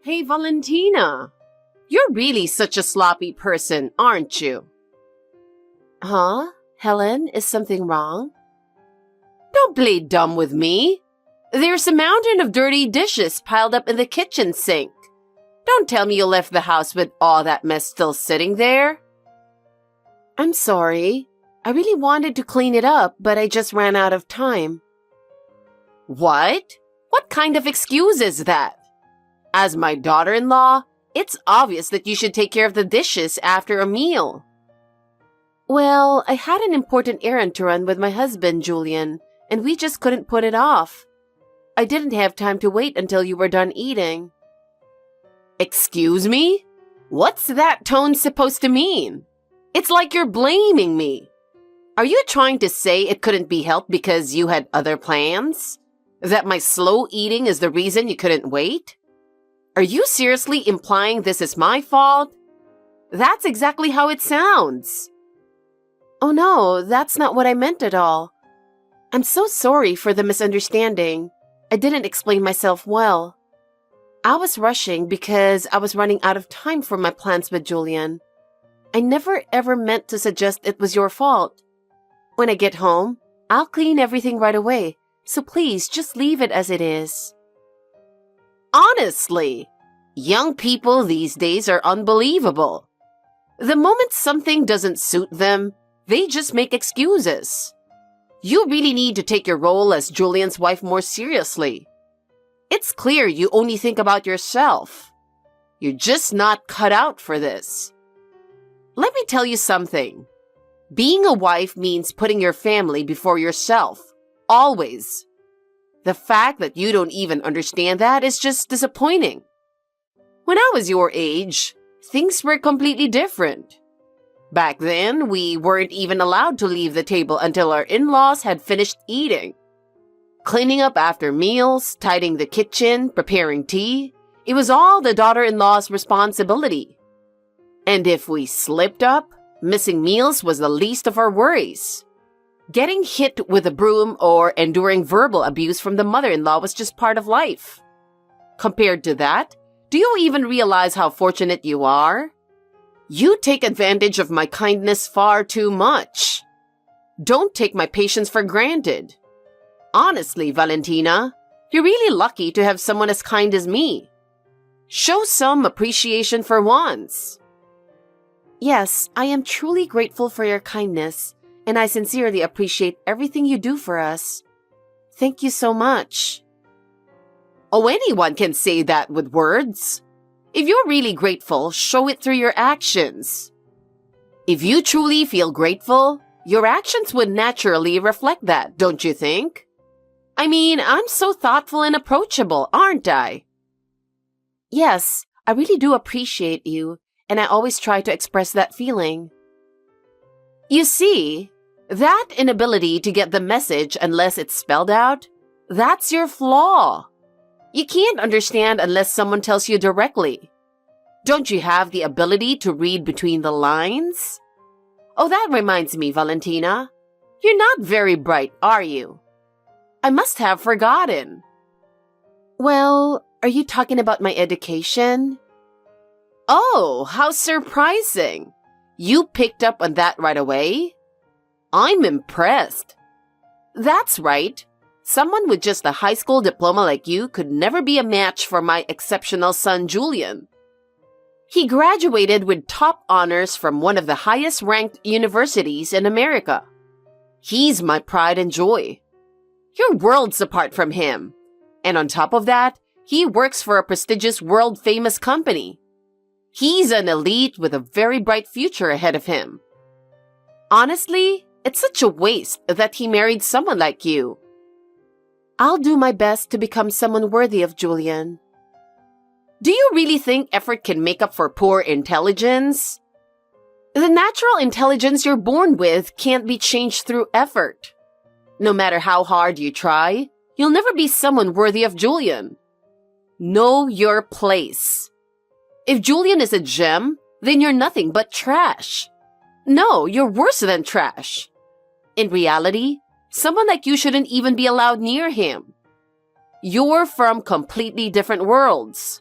Hey, Valentina. You're really such a sloppy person, aren't you? Huh? Helen, is something wrong? Don't play dumb with me. There's a mountain of dirty dishes piled up in the kitchen sink. Don't tell me you left the house with all that mess still sitting there. I'm sorry. I really wanted to clean it up, but I just ran out of time. What? What kind of excuse is that? As my daughter-in-law, it's obvious that you should take care of the dishes after a meal. Well, I had an important errand to run with my husband, Julian, and we just couldn't put it off. I didn't have time to wait until you were done eating. Excuse me? What's that tone supposed to mean? It's like you're blaming me. Are you trying to say it couldn't be helped because you had other plans? That my slow eating is the reason you couldn't wait? Are you seriously implying this is my fault? That's exactly how it sounds. Oh no, that's not what I meant at all. I'm so sorry for the misunderstanding. I didn't explain myself well. I was rushing because I was running out of time for my plans with Julian. I never ever meant to suggest it was your fault. When I get home, I'll clean everything right away, so please just leave it as it is. Honestly, young people these days are unbelievable. The moment something doesn't suit them, they just make excuses. You really need to take your role as Julian's wife more seriously. It's clear you only think about yourself. You're just not cut out for this. Let me tell you something. Being a wife means putting your family before yourself. Always. The fact that you don't even understand that is just disappointing. When I was your age, things were completely different. Back then, we weren't even allowed to leave the table until our in-laws had finished eating. Cleaning up after meals, tidying the kitchen, preparing tea, it was all the daughter-in-law's responsibility. And if we slipped up, missing meals was the least of our worries. Getting hit with a broom or enduring verbal abuse from the mother-in-law was just part of life. Compared to that, do you even realize how fortunate you are? You take advantage of my kindness far too much. Don't take my patience for granted. Honestly, Valentina, you're really lucky to have someone as kind as me. Show some appreciation for once. Yes, I am truly grateful for your kindness, and I sincerely appreciate everything you do for us. Thank you so much. Oh, anyone can say that with words. If you're really grateful, show it through your actions. If you truly feel grateful, your actions would naturally reflect that, don't you think? I mean, I'm so thoughtful and approachable, aren't I? Yes, I really do appreciate you, and I always try to express that feeling. You see, that inability to get the message unless it's spelled out, that's your flaw. You can't understand unless someone tells you directly. Don't you have the ability to read between the lines? Oh, that reminds me, Valentina. You're not very bright, are you? I must have forgotten. Well, are you talking about my education? Oh, how surprising. You picked up on that right away? I'm impressed. That's right. Someone with just a high school diploma like you could never be a match for my exceptional son, Julian. He graduated with top honors from one of the highest-ranked universities in America. He's my pride and joy. You're worlds apart from him. And on top of that, he works for a prestigious world-famous company. He's an elite with a very bright future ahead of him. Honestly, it's such a waste that he married someone like you. I'll do my best to become someone worthy of Julian. Do you really think effort can make up for poor intelligence? The natural intelligence you're born with can't be changed through effort. No matter how hard you try, you'll never be someone worthy of Julian. Know your place. If Julian is a gem, then you're nothing but trash. No, you're worse than trash. In reality, someone like you shouldn't even be allowed near him. You're from completely different worlds.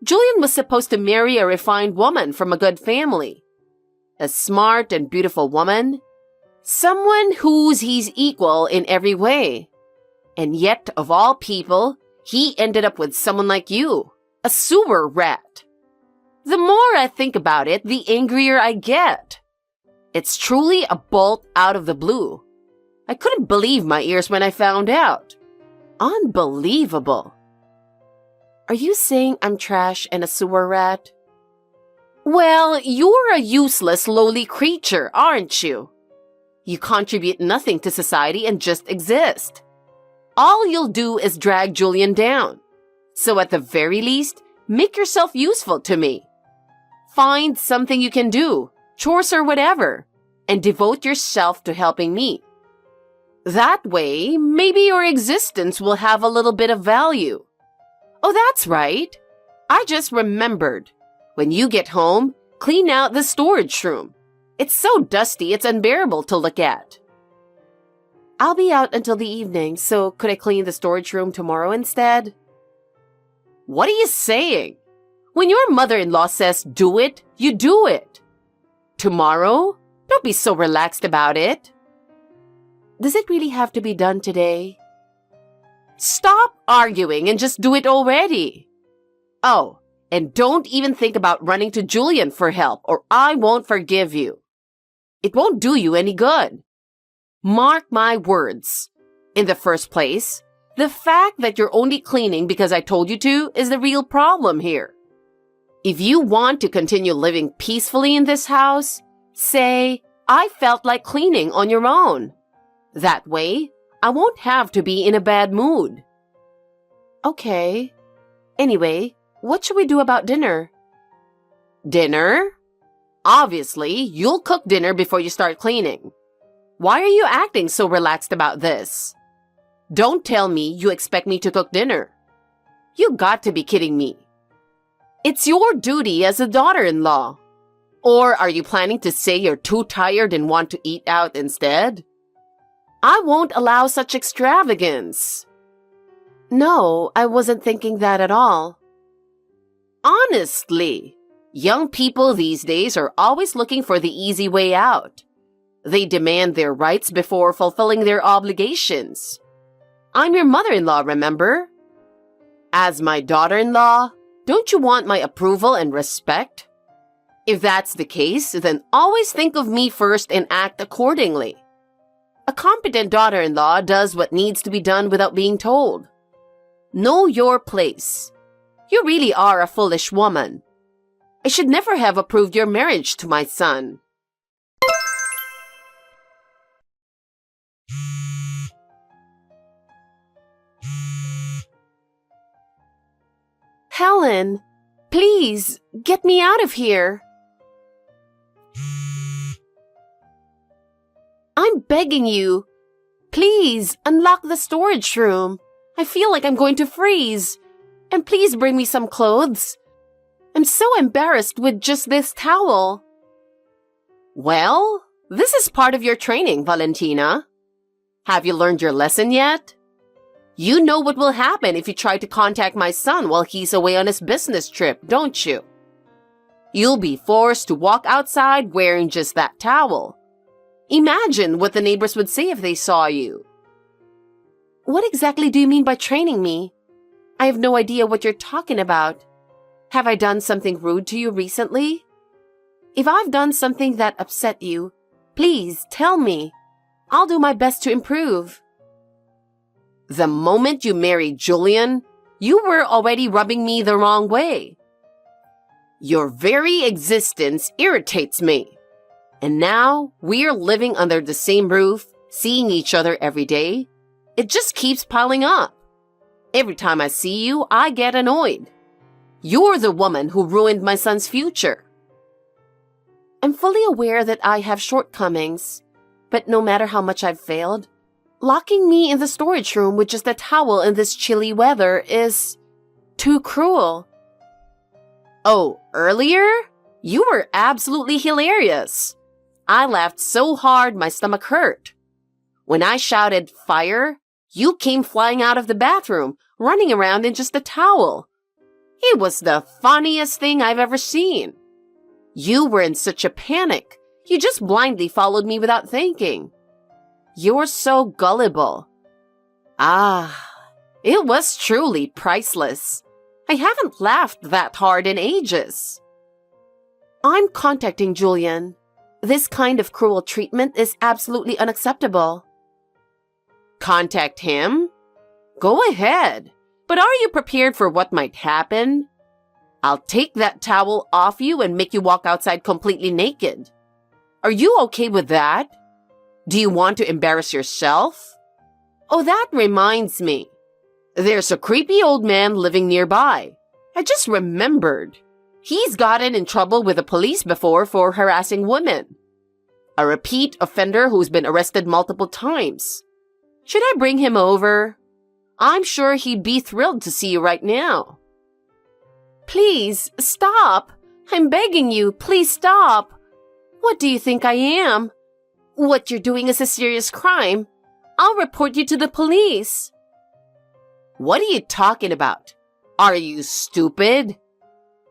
Julian was supposed to marry a refined woman from a good family. A smart and beautiful woman. Someone who's his equal in every way. And yet, of all people, he ended up with someone like you. A sewer rat. The more I think about it, the angrier I get. It's truly a bolt out of the blue. I couldn't believe my ears when I found out. Unbelievable. Are you saying I'm trash and a sewer rat? Well, you're a useless, lowly creature, aren't you? You contribute nothing to society and just exist. All you'll do is drag Julian down. So at the very least, make yourself useful to me. Find something you can do, chores or whatever, and devote yourself to helping me. That way, maybe your existence will have a little bit of value. Oh, that's right. I just remembered. When you get home, clean out the storage room. It's so dusty, it's unbearable to look at. I'll be out until the evening, so could I clean the storage room tomorrow instead? What are you saying? When your mother-in-law says do it, you do it. Tomorrow? Don't be so relaxed about it. Does it really have to be done today? Stop arguing and just do it already. Oh, and don't even think about running to Julian for help or I won't forgive you. It won't do you any good. Mark my words. In the first place, the fact that you're only cleaning because I told you to is the real problem here. If you want to continue living peacefully in this house, say, I felt like cleaning on your own. That way, I won't have to be in a bad mood. Okay. Anyway, what should we do about dinner? Dinner? Obviously, you'll cook dinner before you start cleaning. Why are you acting so relaxed about this? Don't tell me you expect me to cook dinner. You got to be kidding me. It's your duty as a daughter-in-law. Or are you planning to say you're too tired and want to eat out instead? I won't allow such extravagance. No, I wasn't thinking that at all. Honestly, young people these days are always looking for the easy way out. They demand their rights before fulfilling their obligations. I'm your mother-in-law, remember? As my daughter-in-law, don't you want my approval and respect? If that's the case, then always think of me first and act accordingly. A competent daughter-in-law does what needs to be done without being told. Know your place. You really are a foolish woman. I should never have approved your marriage to my son. Helen, please, get me out of here. I'm begging you. Please, unlock the storage room. I feel like I'm going to freeze. And please bring me some clothes. I'm so embarrassed with just this towel. Well, this is part of your training, Valentina. Have you learned your lesson yet? You know what will happen if you try to contact my son while he's away on his business trip, don't you? You'll be forced to walk outside wearing just that towel. Imagine what the neighbors would say if they saw you. What exactly do you mean by training me? I have no idea what you're talking about. Have I done something rude to you recently? If I've done something that upset you, please tell me. I'll do my best to improve. The moment you married Julian, you were already rubbing me the wrong way. Your very existence irritates me. And now we're living under the same roof, seeing each other every day. It just keeps piling up. Every time I see you, I get annoyed. You're the woman who ruined my son's future. I'm fully aware that I have shortcomings, but no matter how much I've failed, locking me in the storage room with just a towel in this chilly weather is too cruel. Oh, earlier? You were absolutely hilarious. I laughed so hard my stomach hurt. When I shouted fire, you came flying out of the bathroom, running around in just a towel. It was the funniest thing I've ever seen. You were in such a panic. You just blindly followed me without thinking. You're so gullible. Ah, it was truly priceless. I haven't laughed that hard in ages. I'm contacting Julian. This kind of cruel treatment is absolutely unacceptable. Contact him? Go ahead. But are you prepared for what might happen? I'll take that towel off you and make you walk outside completely naked. Are you okay with that? Do you want to embarrass yourself? Oh, that reminds me. There's a creepy old man living nearby. I just remembered. He's gotten in trouble with the police before for harassing women. A repeat offender who's been arrested multiple times. Should I bring him over? I'm sure he'd be thrilled to see you right now. Please, stop. I'm begging you, please stop. What do you think I am? What you're doing is a serious crime. I'll report you to the police. What are you talking about? Are you stupid?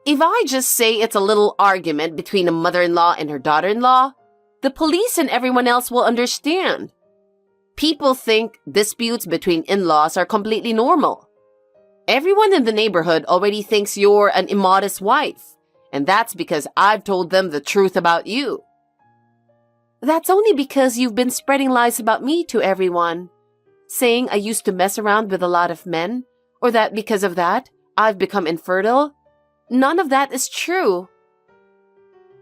If I just say it's a little argument between a mother-in-law and her daughter-in-law, the police and everyone else will understand. People think disputes between in-laws are completely normal. Everyone in the neighborhood already thinks you're an immodest wife, and that's because I've told them the truth about you. That's only because you've been spreading lies about me to everyone, saying I used to mess around with a lot of men, or that because of that, I've become infertile. None of that is true.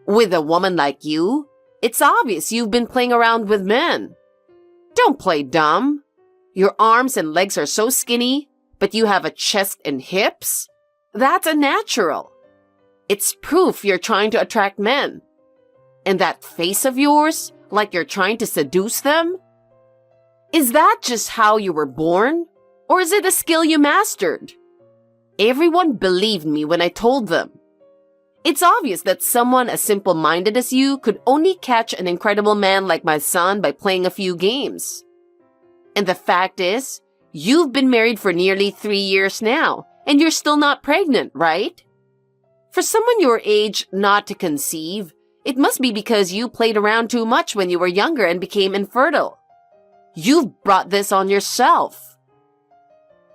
With a woman like you, it's obvious you've been playing around with men. Don't play dumb. Your arms and legs are so skinny, but you have a chest and hips? That's unnatural. It's proof you're trying to attract men. And that face of yours, like you're trying to seduce them? Is that just how you were born? Or is it a skill you mastered? Everyone believed me when I told them. It's obvious that someone as simple-minded as you could only catch an incredible man like my son by playing a few games. And the fact is, you've been married for nearly 3 years now, and you're still not pregnant, right? For someone your age not to conceive, it must be because you played around too much when you were younger and became infertile. You've brought this on yourself.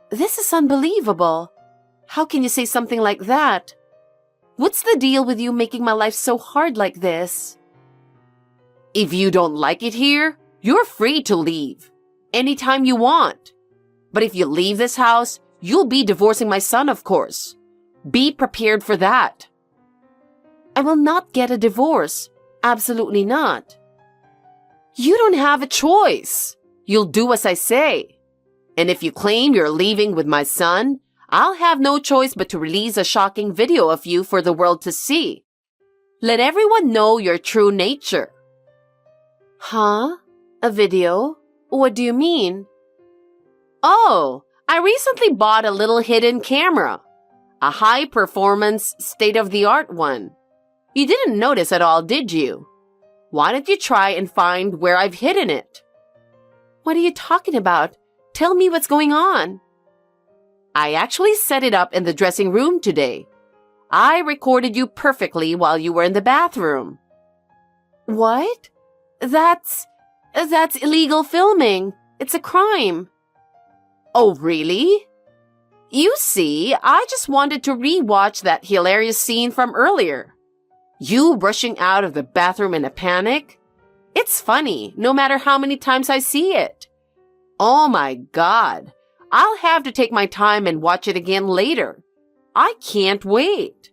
This is unbelievable. How can you say something like that? What's the deal with you making my life so hard like this? If you don't like it here, you're free to leave. Anytime you want. But if you leave this house, you'll be divorcing my son, of course. Be prepared for that. I will not get a divorce. Absolutely not. You don't have a choice. You'll do as I say. And if you claim you're leaving with my son, I'll have no choice but to release a shocking video of you for the world to see. Let everyone know your true nature. Huh? A video? What do you mean? Oh, I recently bought a little hidden camera. A high-performance, state-of-the-art one. You didn't notice at all, did you? Why don't you try and find where I've hidden it? What are you talking about? Tell me what's going on. I actually set it up in the dressing room today. I recorded you perfectly while you were in the bathroom. What? That's illegal filming. It's a crime. Oh, really? You see, I just wanted to re-watch that hilarious scene from earlier. You rushing out of the bathroom in a panic? It's funny, no matter how many times I see it. Oh my God. I'll have to take my time and watch it again later. I can't wait.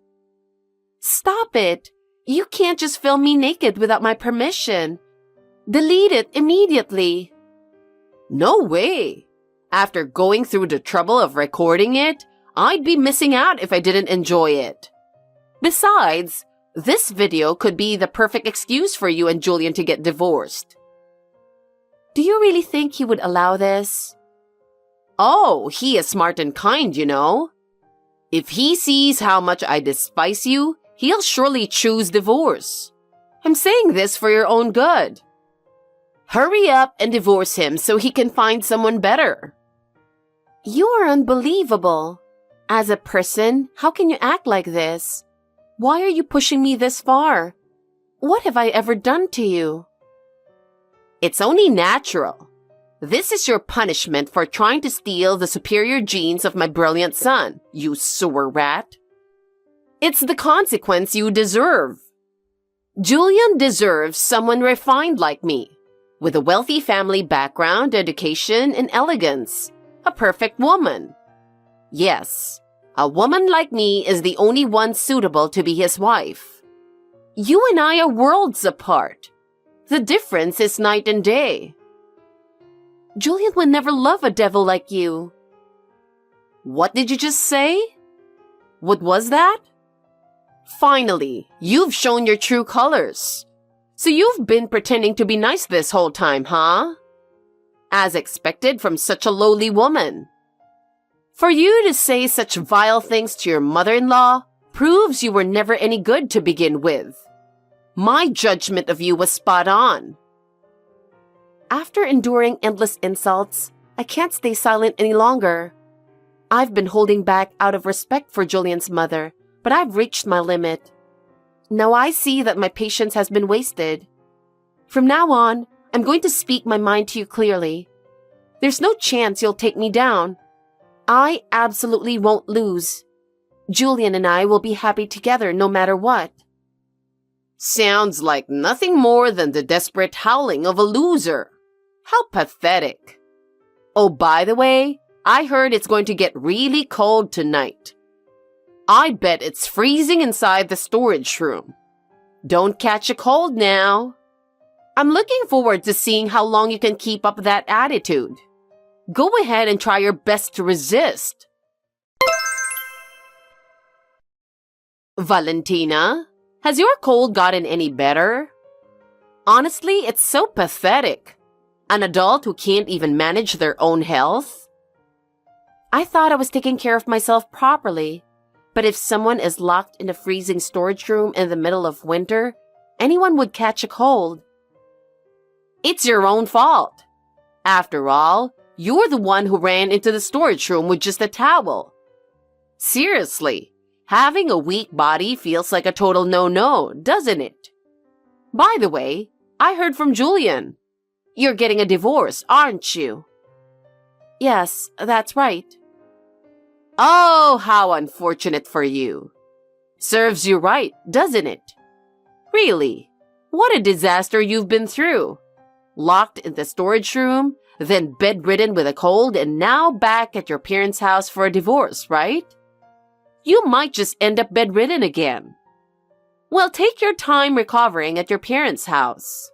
Stop it. You can't just film me naked without my permission. Delete it immediately. No way. After going through the trouble of recording it, I'd be missing out if I didn't enjoy it. Besides, this video could be the perfect excuse for you and Julian to get divorced. Do you really think he would allow this? Oh, he is smart and kind, you know. If he sees how much I despise you, he'll surely choose divorce. I'm saying this for your own good. Hurry up and divorce him so he can find someone better. You are unbelievable. As a person, how can you act like this? Why are you pushing me this far? What have I ever done to you? It's only natural. This is your punishment for trying to steal the superior genes of my brilliant son, you sewer rat. It's the consequence you deserve. Julian deserves someone refined like me, with a wealthy family background, education, and elegance. A perfect woman. Yes, a woman like me is the only one suitable to be his wife. You and I are worlds apart. The difference is night and day. Julian would never love a devil like you. What did you just say? What was that? Finally, you've shown your true colors. So you've been pretending to be nice this whole time, huh? As expected from such a lowly woman. For you to say such vile things to your mother-in-law proves you were never any good to begin with. My judgment of you was spot on. After enduring endless insults, I can't stay silent any longer. I've been holding back out of respect for Julian's mother, but I've reached my limit. Now I see that my patience has been wasted. From now on, I'm going to speak my mind to you clearly. There's no chance you'll take me down. I absolutely won't lose. Julian and I will be happy together no matter what. Sounds like nothing more than the desperate howling of a loser. How pathetic. Oh, by the way, I heard it's going to get really cold tonight. I bet it's freezing inside the storage room. Don't catch a cold now. I'm looking forward to seeing how long you can keep up that attitude. Go ahead and try your best to resist. Valentina, has your cold gotten any better? Honestly, it's so pathetic. An adult who can't even manage their own health? I thought I was taking care of myself properly. But if someone is locked in a freezing storage room in the middle of winter, anyone would catch a cold. It's your own fault. After all, you're the one who ran into the storage room with just a towel. Seriously, having a weak body feels like a total no-no, doesn't it? By the way, I heard from Julian. You're getting a divorce, aren't you? Yes, that's right. Oh, how unfortunate for you. Serves you right, doesn't it? Really, what a disaster you've been through. Locked in the storage room, then bedridden with a cold, and now back at your parents' house for a divorce, right? You might just end up bedridden again. Well, take your time recovering at your parents' house.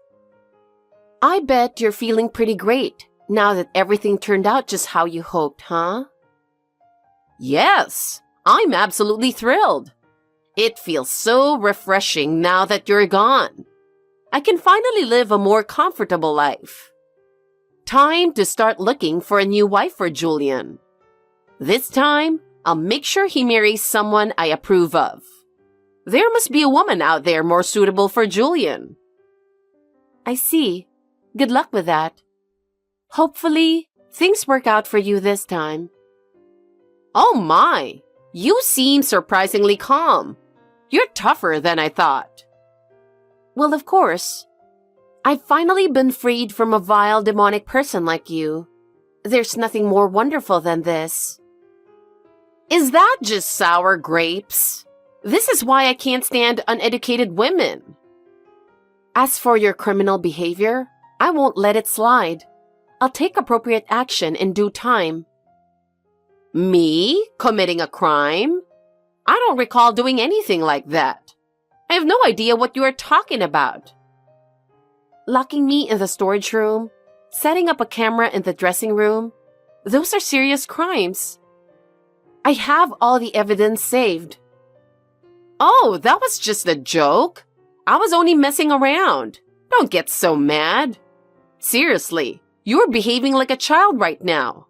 I bet you're feeling pretty great now that everything turned out just how you hoped, huh? Yes, I'm absolutely thrilled. It feels so refreshing now that you're gone. I can finally live a more comfortable life. Time to start looking for a new wife for Julian. This time, I'll make sure he marries someone I approve of. There must be a woman out there more suitable for Julian. I see. Good luck with that. Hopefully, things work out for you this time. Oh my, you seem surprisingly calm. You're tougher than I thought. Well, of course. I've finally been freed from a vile demonic person like you. There's nothing more wonderful than this. Is that just sour grapes? This is why I can't stand uneducated women. As for your criminal behavior, I won't let it slide. I'll take appropriate action in due time. Me? Committing a crime? I don't recall doing anything like that. I have no idea what you are talking about. Locking me in the storage room, setting up a camera in the dressing room, those are serious crimes. I have all the evidence saved. Oh, that was just a joke. I was only messing around. Don't get so mad. Seriously, you're behaving like a child right now.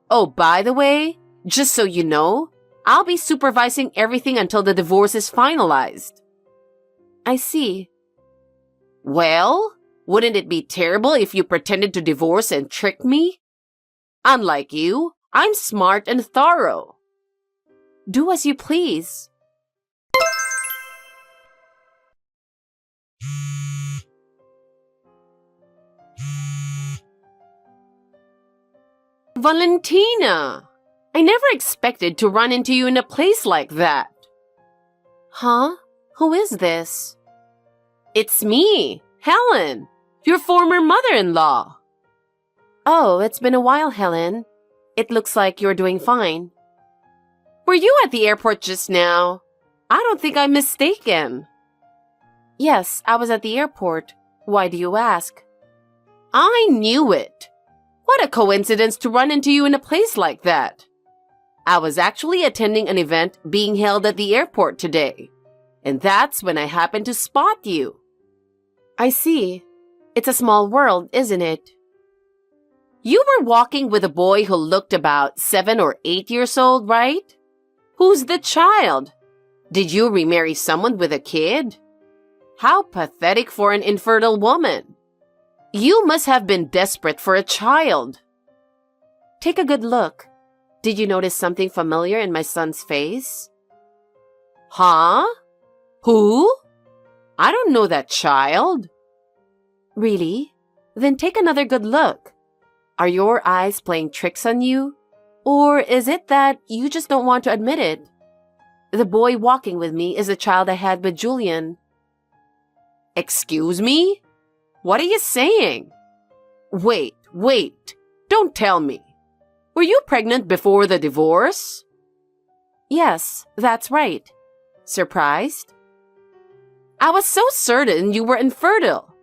Oh, by the way, just so you know, I'll be supervising everything until the divorce is finalized. I see. Well, wouldn't it be terrible if you pretended to divorce and trick me? Unlike you, I'm smart and thorough. Do as you please. Valentina! I never expected to run into you in a place like that. Huh? Who is this? It's me, Helen, your former mother-in-law. Oh, it's been a while, Helen. It looks like you're doing fine. Were you at the airport just now? I don't think I'm mistaken. Yes, I was at the airport. Why do you ask? I knew it. What a coincidence to run into you in a place like that. I was actually attending an event being held at the airport today, and that's when I happened to spot you. I see. It's a small world, isn't it? You were walking with a boy who looked about 7 or 8 years old, right? Who's the child? Did you remarry someone with a kid? How pathetic for an infertile woman. You must have been desperate for a child. Take a good look. Did you notice something familiar in my son's face? Huh? Who? I don't know that child. Really? Then take another good look. Are your eyes playing tricks on you? Or is it that you just don't want to admit it? The boy walking with me is the child I had with Julian. Excuse me? What are you saying? Wait. Don't tell me. Were you pregnant before the divorce? Yes, that's right. Surprised? I was so certain you were infertile.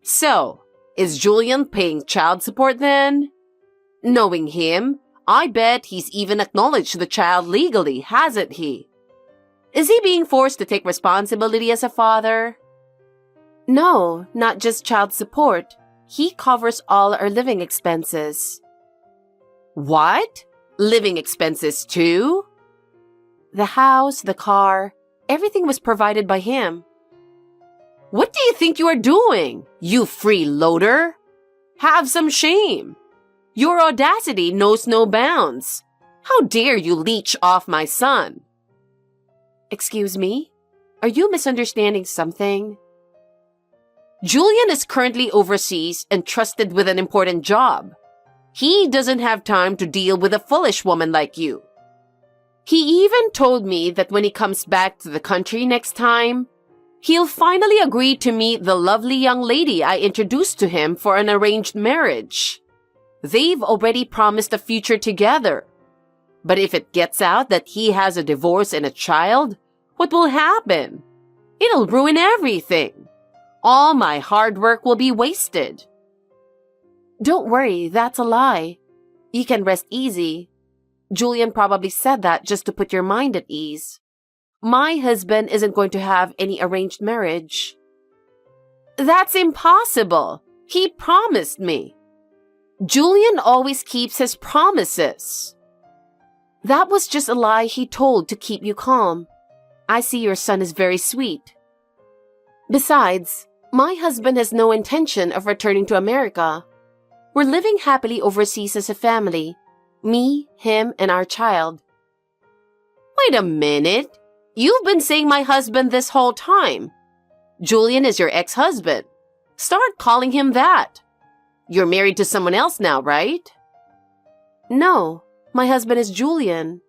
So, is Julian paying child support then? Knowing him, I bet he's even acknowledged the child legally, hasn't he? Is he being forced to take responsibility as a father? No, not just child support. He covers all our living expenses. What? Living expenses too? The house, the car, everything was provided by him. What do you think you are doing, you freeloader? Have some shame. Your audacity knows no bounds. How dare you leech off my son? Excuse me? Are you misunderstanding something? Julian is currently overseas and trusted with an important job. He doesn't have time to deal with a foolish woman like you. He even told me that when he comes back to the country next time, he'll finally agree to meet the lovely young lady I introduced to him for an arranged marriage. They've already promised a future together. But if it gets out that he has a divorce and a child, what will happen? It'll ruin everything. All my hard work will be wasted. Don't worry, that's a lie. You can rest easy. Julian probably said that just to put your mind at ease. My husband isn't going to have any arranged marriage. That's impossible. He promised me. Julian always keeps his promises. That was just a lie he told to keep you calm. I see your son is very sweet. Besides, my husband has no intention of returning to America. We're living happily overseas as a family. Me, him, and our child. Wait a minute. You've been saying my husband this whole time. Julian is your ex-husband. Start calling him that. You're married to someone else now, right? No, my husband is Julian.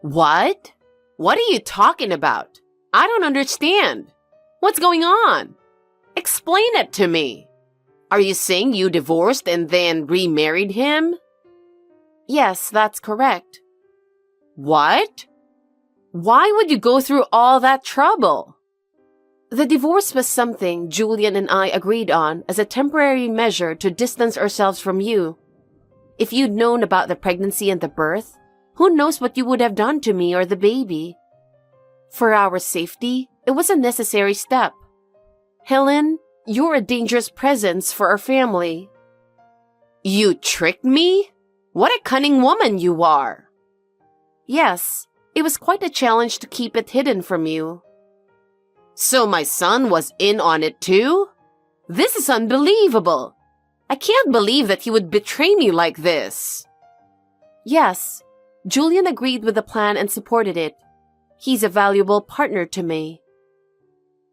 What? What are you talking about? I don't understand. What's going on? Explain it to me. Are you saying you divorced and then remarried him? Yes, that's correct. What? Why would you go through all that trouble? The divorce was something Julian and I agreed on as a temporary measure to distance ourselves from you. If you'd known about the pregnancy and the birth, who knows what you would have done to me or the baby? For our safety, it was a necessary step. Helen, you're a dangerous presence for our family. You tricked me? What a cunning woman you are. Yes, it was quite a challenge to keep it hidden from you. So my son was in on it too? This is unbelievable. I can't believe that he would betray me like this. Yes, Julian agreed with the plan and supported it. He's a valuable partner to me.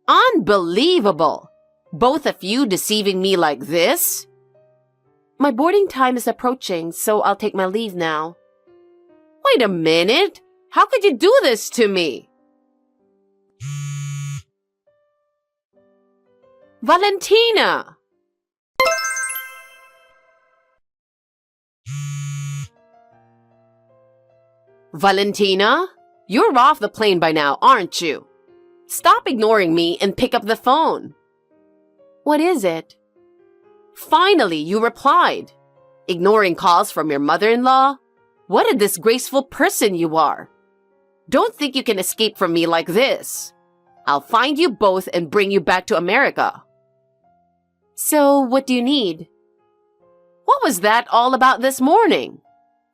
Unbelievable! Both of you deceiving me like this? My boarding time is approaching, so I'll take my leave now. Wait a minute! How could you do this to me? Valentina! Valentina? You're off the plane by now, aren't you? Stop ignoring me and pick up the phone. What is it? Finally, you replied. Ignoring calls from your mother-in-law? What a disgraceful person you are. Don't think you can escape from me like this. I'll find you both and bring you back to America. So, what do you need? What was that all about this morning?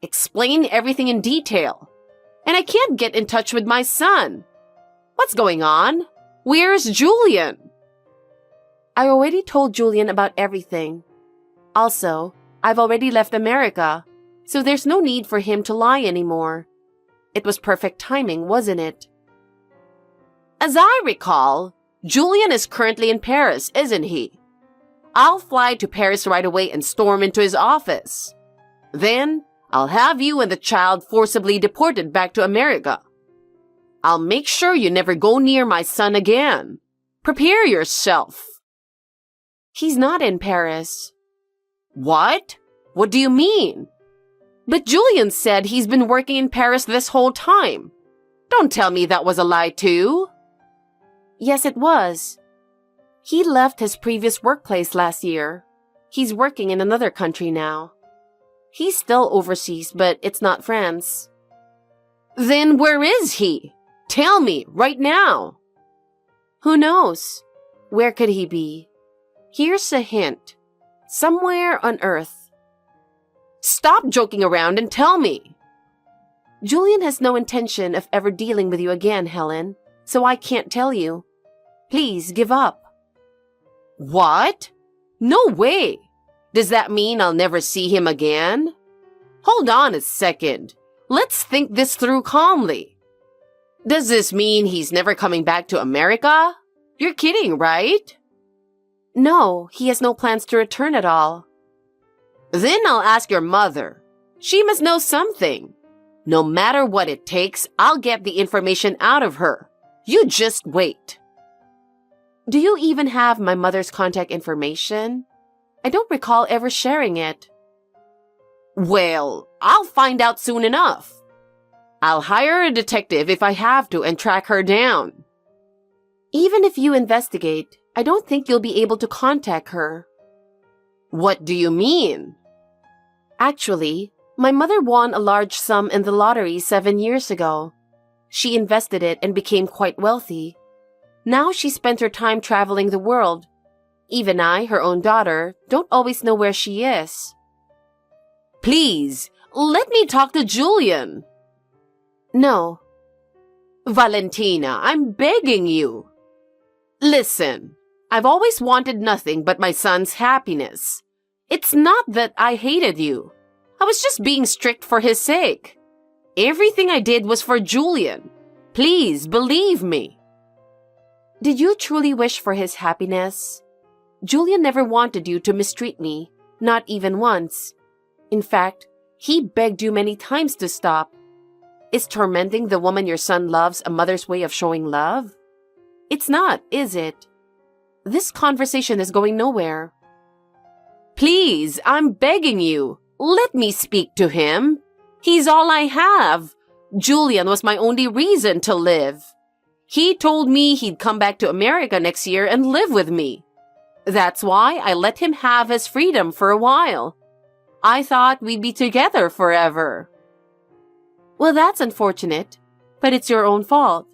Explain everything in detail. And I can't get in touch with my son. What's going on? Where's Julian? I already told Julian about everything. Also, I've already left America, so there's no need for him to lie anymore. It was perfect timing, wasn't it? As I recall, Julian is currently in Paris, isn't he? I'll fly to Paris right away and storm into his office. Then, I'll have you and the child forcibly deported back to America. I'll make sure you never go near my son again. Prepare yourself. He's not in Paris. What? What do you mean? But Julian said he's been working in Paris this whole time. Don't tell me that was a lie too. Yes, it was. He left his previous workplace last year. He's working in another country now. He's still overseas, but it's not France. Then where is he? Tell me, right now. Who knows? Where could he be? Here's a hint. Somewhere on Earth. Stop joking around and tell me. Julian has no intention of ever dealing with you again, Helen, so I can't tell you. Please give up. What? No way. Does that mean I'll never see him again? Hold on a second. Let's think this through calmly. Does this mean he's never coming back to America? You're kidding, right? No, he has no plans to return at all. Then I'll ask your mother. She must know something. No matter what it takes, I'll get the information out of her. You just wait. Do you even have my mother's contact information? I don't recall ever sharing it. Well, I'll find out soon enough. I'll hire a detective if I have to and track her down. Even if you investigate, I don't think you'll be able to contact her. What do you mean? Actually, my mother won a large sum in the lottery 7 years ago. She invested it and became quite wealthy. Now she spent her time traveling the world. Even I, her own daughter, don't always know where she is. Please, let me talk to Julian. No. Valentina, I'm begging you. Listen, I've always wanted nothing but my son's happiness. It's not that I hated you. I was just being strict for his sake. Everything I did was for Julian. Please believe me. Did you truly wish for his happiness? Julian never wanted you to mistreat me, not even once. In fact, he begged you many times to stop. Is tormenting the woman your son loves a mother's way of showing love? It's not, is it? This conversation is going nowhere. Please, I'm begging you. Let me speak to him. He's all I have. Julian was my only reason to live. He told me he'd come back to America next year and live with me. That's why I let him have his freedom for a while. I thought we'd be together forever. Well, that's unfortunate, but it's your own fault.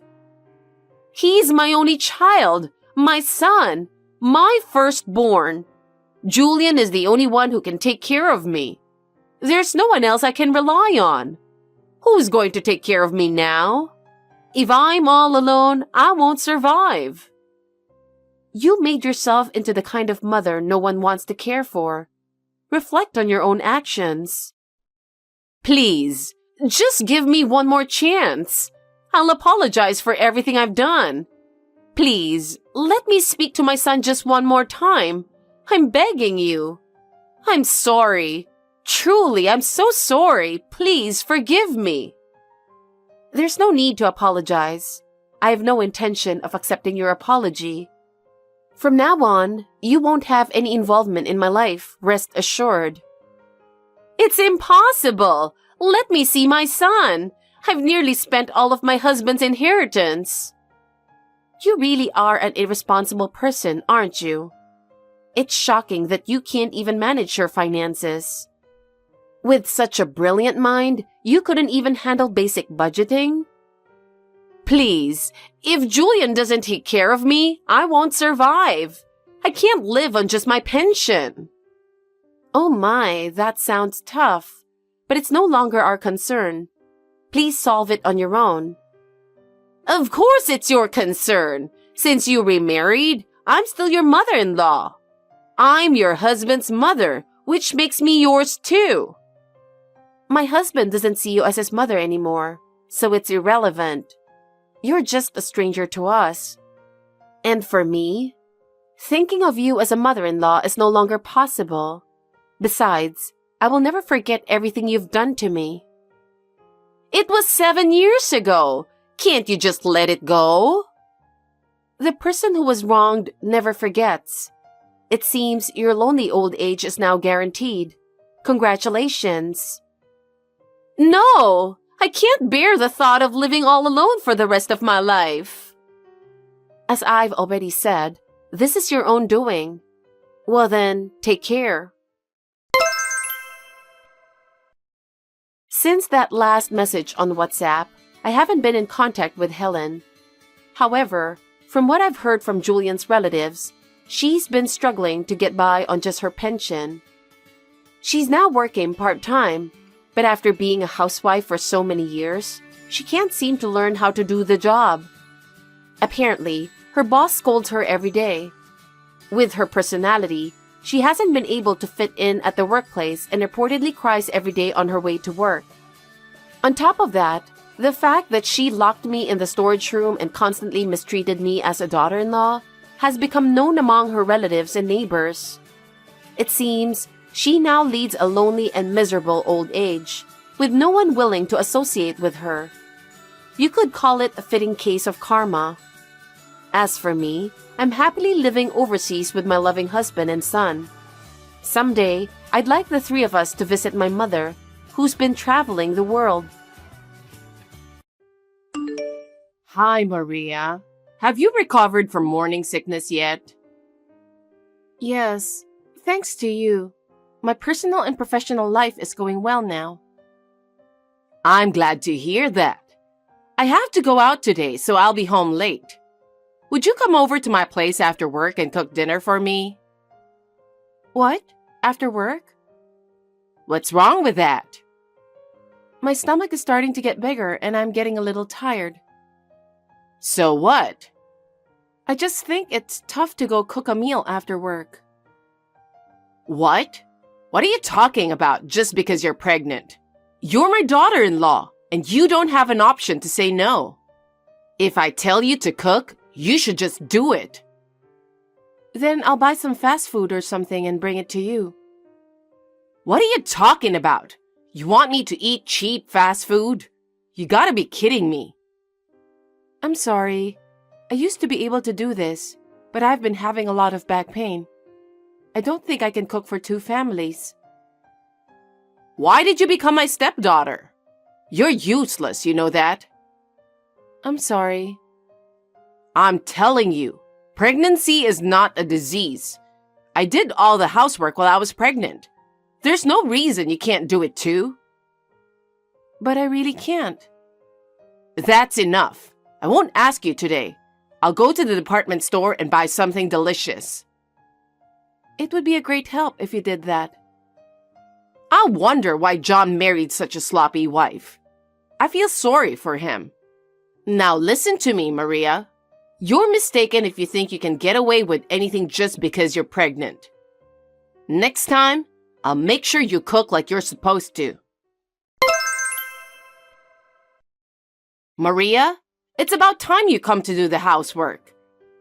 He's my only child, my son, my firstborn. Julian is the only one who can take care of me. There's no one else I can rely on. Who's going to take care of me now? If I'm all alone, I won't survive. You made yourself into the kind of mother no one wants to care for. Reflect on your own actions. Please, Just give me one more chance. I'll apologize for everything I've done. Please, let me speak to my son just one more time. I'm begging you. I'm sorry. Truly, I'm so sorry. Please forgive me. There's no need to apologize. I have no intention of accepting your apology. From now on, you won't have any involvement in my life, rest assured. It's impossible. Let me see my son. I've nearly spent all of my husband's inheritance. You really are an irresponsible person, aren't you? It's shocking that you can't even manage your finances. With such a brilliant mind, you couldn't even handle basic budgeting? Please, if Julian doesn't take care of me, I won't survive. I can't live on just my pension. Oh my, that sounds tough. But it's no longer our concern. Please solve it on your own. Of course it's your concern. Since you remarried, I'm still your mother-in-law. I'm your husband's mother, which makes me yours too. My husband doesn't see you as his mother anymore, so it's irrelevant. You're just a stranger to us. And for me, thinking of you as a mother-in-law is no longer possible. Besides, I will never forget everything you've done to me. It was 7 years ago. Can't you just let it go? The person who was wronged never forgets. It seems your lonely old age is now guaranteed. Congratulations. No, I can't bear the thought of living all alone for the rest of my life. As I've already said, this is your own doing. Well then, take care. Since that last message on WhatsApp, I haven't been in contact with Helen. However, from what I've heard from Julian's relatives, she's been struggling to get by on just her pension. She's now working part-time, but after being a housewife for so many years, she can't seem to learn how to do the job. Apparently, her boss scolds her every day. With her personality, she hasn't been able to fit in at the workplace and reportedly cries every day on her way to work. On top of that, the fact that she locked me in the storage room and constantly mistreated me as a daughter-in-law has become known among her relatives and neighbors. It seems she now leads a lonely and miserable old age, with no one willing to associate with her. You could call it a fitting case of karma. As for me, I'm happily living overseas with my loving husband and son. Someday, I'd like the three of us to visit my mother, who's been traveling the world. Hi, Maria. Have you recovered from morning sickness yet? Yes, thanks to you. My personal and professional life is going well now. I'm glad to hear that. I have to go out today, so I'll be home late. Would you come over to my place after work and cook dinner for me? What? After work? What's wrong with that? My stomach is starting to get bigger and I'm getting a little tired. So what? I just think it's tough to go cook a meal after work. What? What are you talking about just because you're pregnant? You're my daughter-in-law, and you don't have an option to say no. If I tell you to cook, you should just do it. Then I'll buy some fast food or something and bring it to you. What are you talking about? You want me to eat cheap fast food? You gotta be kidding me. I'm sorry. I used to be able to do this, but I've been having a lot of back pain. I don't think I can cook for 2 families. Why did you become my stepdaughter? You're useless, you know that? I'm sorry. I'm telling you, pregnancy is not a disease. I did all the housework while I was pregnant. There's no reason you can't do it too. But I really can't. That's enough. I won't ask you today. I'll go to the department store and buy something delicious. It would be a great help if you did that. I wonder why John married such a sloppy wife. I feel sorry for him. Now listen to me, Maria. You're mistaken if you think you can get away with anything just because you're pregnant. Next time, I'll make sure you cook like you're supposed to. Maria, it's about time you come to do the housework.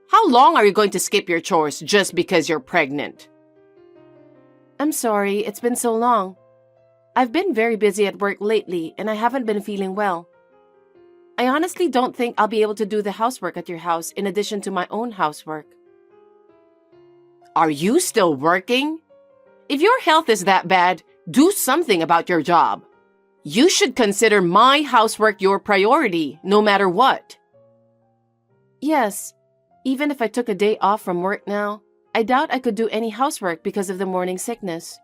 How long are you going to skip your chores just because you're pregnant? I'm sorry, it's been so long. I've been very busy at work lately and I haven't been feeling well. I honestly don't think I'll be able to do the housework at your house in addition to my own housework. Are you still working? If your health is that bad, do something about your job. You should consider my housework your priority, no matter what. Yes, even if I took a day off from work now, I doubt I could do any housework because of the morning sickness.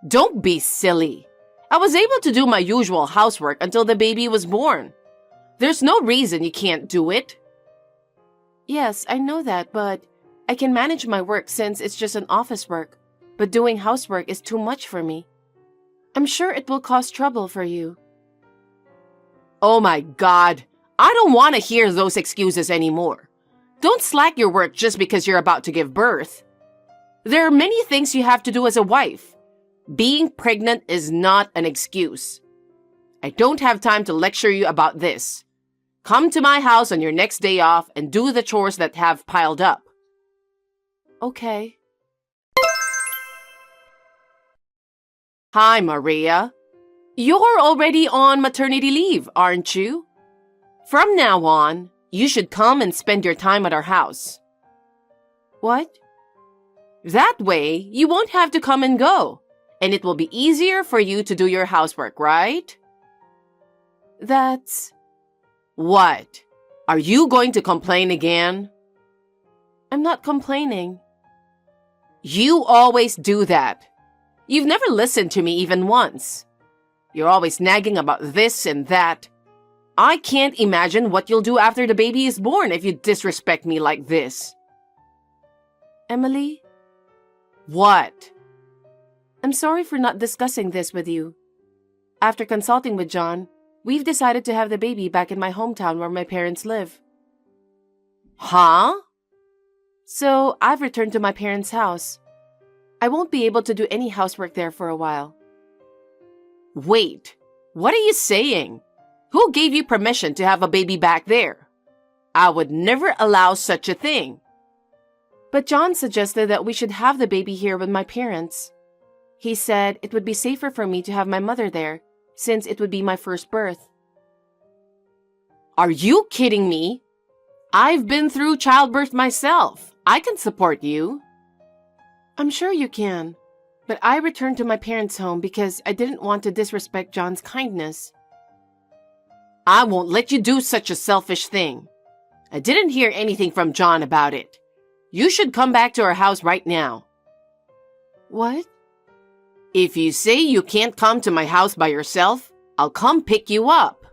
Don't be silly. I was able to do my usual housework until the baby was born. There's no reason you can't do it. Yes, I know that, but I can manage my work since it's just an office work. But doing housework is too much for me. I'm sure it will cause trouble for you. Oh my God, I don't want to hear those excuses anymore. Don't slack your work just because you're about to give birth. There are many things you have to do as a wife. Being pregnant is not an excuse. I don't have time to lecture you about this. Come to my house on your next day off and do the chores that have piled up. Okay. Hi, Maria. You're already on maternity leave, aren't you? From now on, you should come and spend your time at our house. What? That way, you won't have to come and go, and it will be easier for you to do your housework, right? That's... What? Are you going to complain again? I'm not complaining. You always do that. You've never listened to me even once. You're always nagging about this and that. I can't imagine what you'll do after the baby is born if you disrespect me like this. Emily? What? I'm sorry for not discussing this with you. After consulting with John, we've decided to have the baby back in my hometown where my parents live. Huh? So, I've returned to my parents' house. I won't be able to do any housework there for a while. Wait, what are you saying? Who gave you permission to have a baby back there? I would never allow such a thing. But John suggested that we should have the baby here with my parents. He said it would be safer for me to have my mother there, since it would be my first birth. Are you kidding me? I've been through childbirth myself. I can support you. I'm sure you can, but I returned to my parents' home because I didn't want to disrespect John's kindness. I won't let you do such a selfish thing. I didn't hear anything from John about it. You should come back to our house right now. What? If you say you can't come to my house by yourself, I'll come pick you up.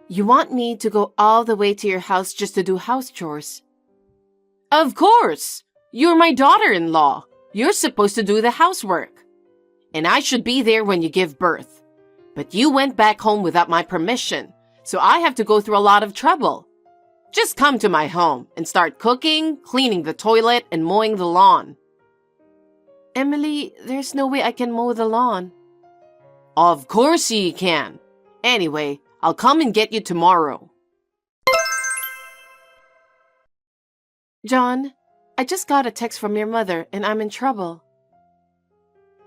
You want me to go all the way to your house just to do house chores? Of course! You're my daughter-in-law. You're supposed to do the housework. And I should be there when you give birth. But you went back home without my permission, so I have to go through a lot of trouble. Just come to my home and start cooking, cleaning the toilet, and mowing the lawn. Emily, there's no way I can mow the lawn. Of course you can. Anyway, I'll come and get you tomorrow. John, I just got a text from your mother and I'm in trouble.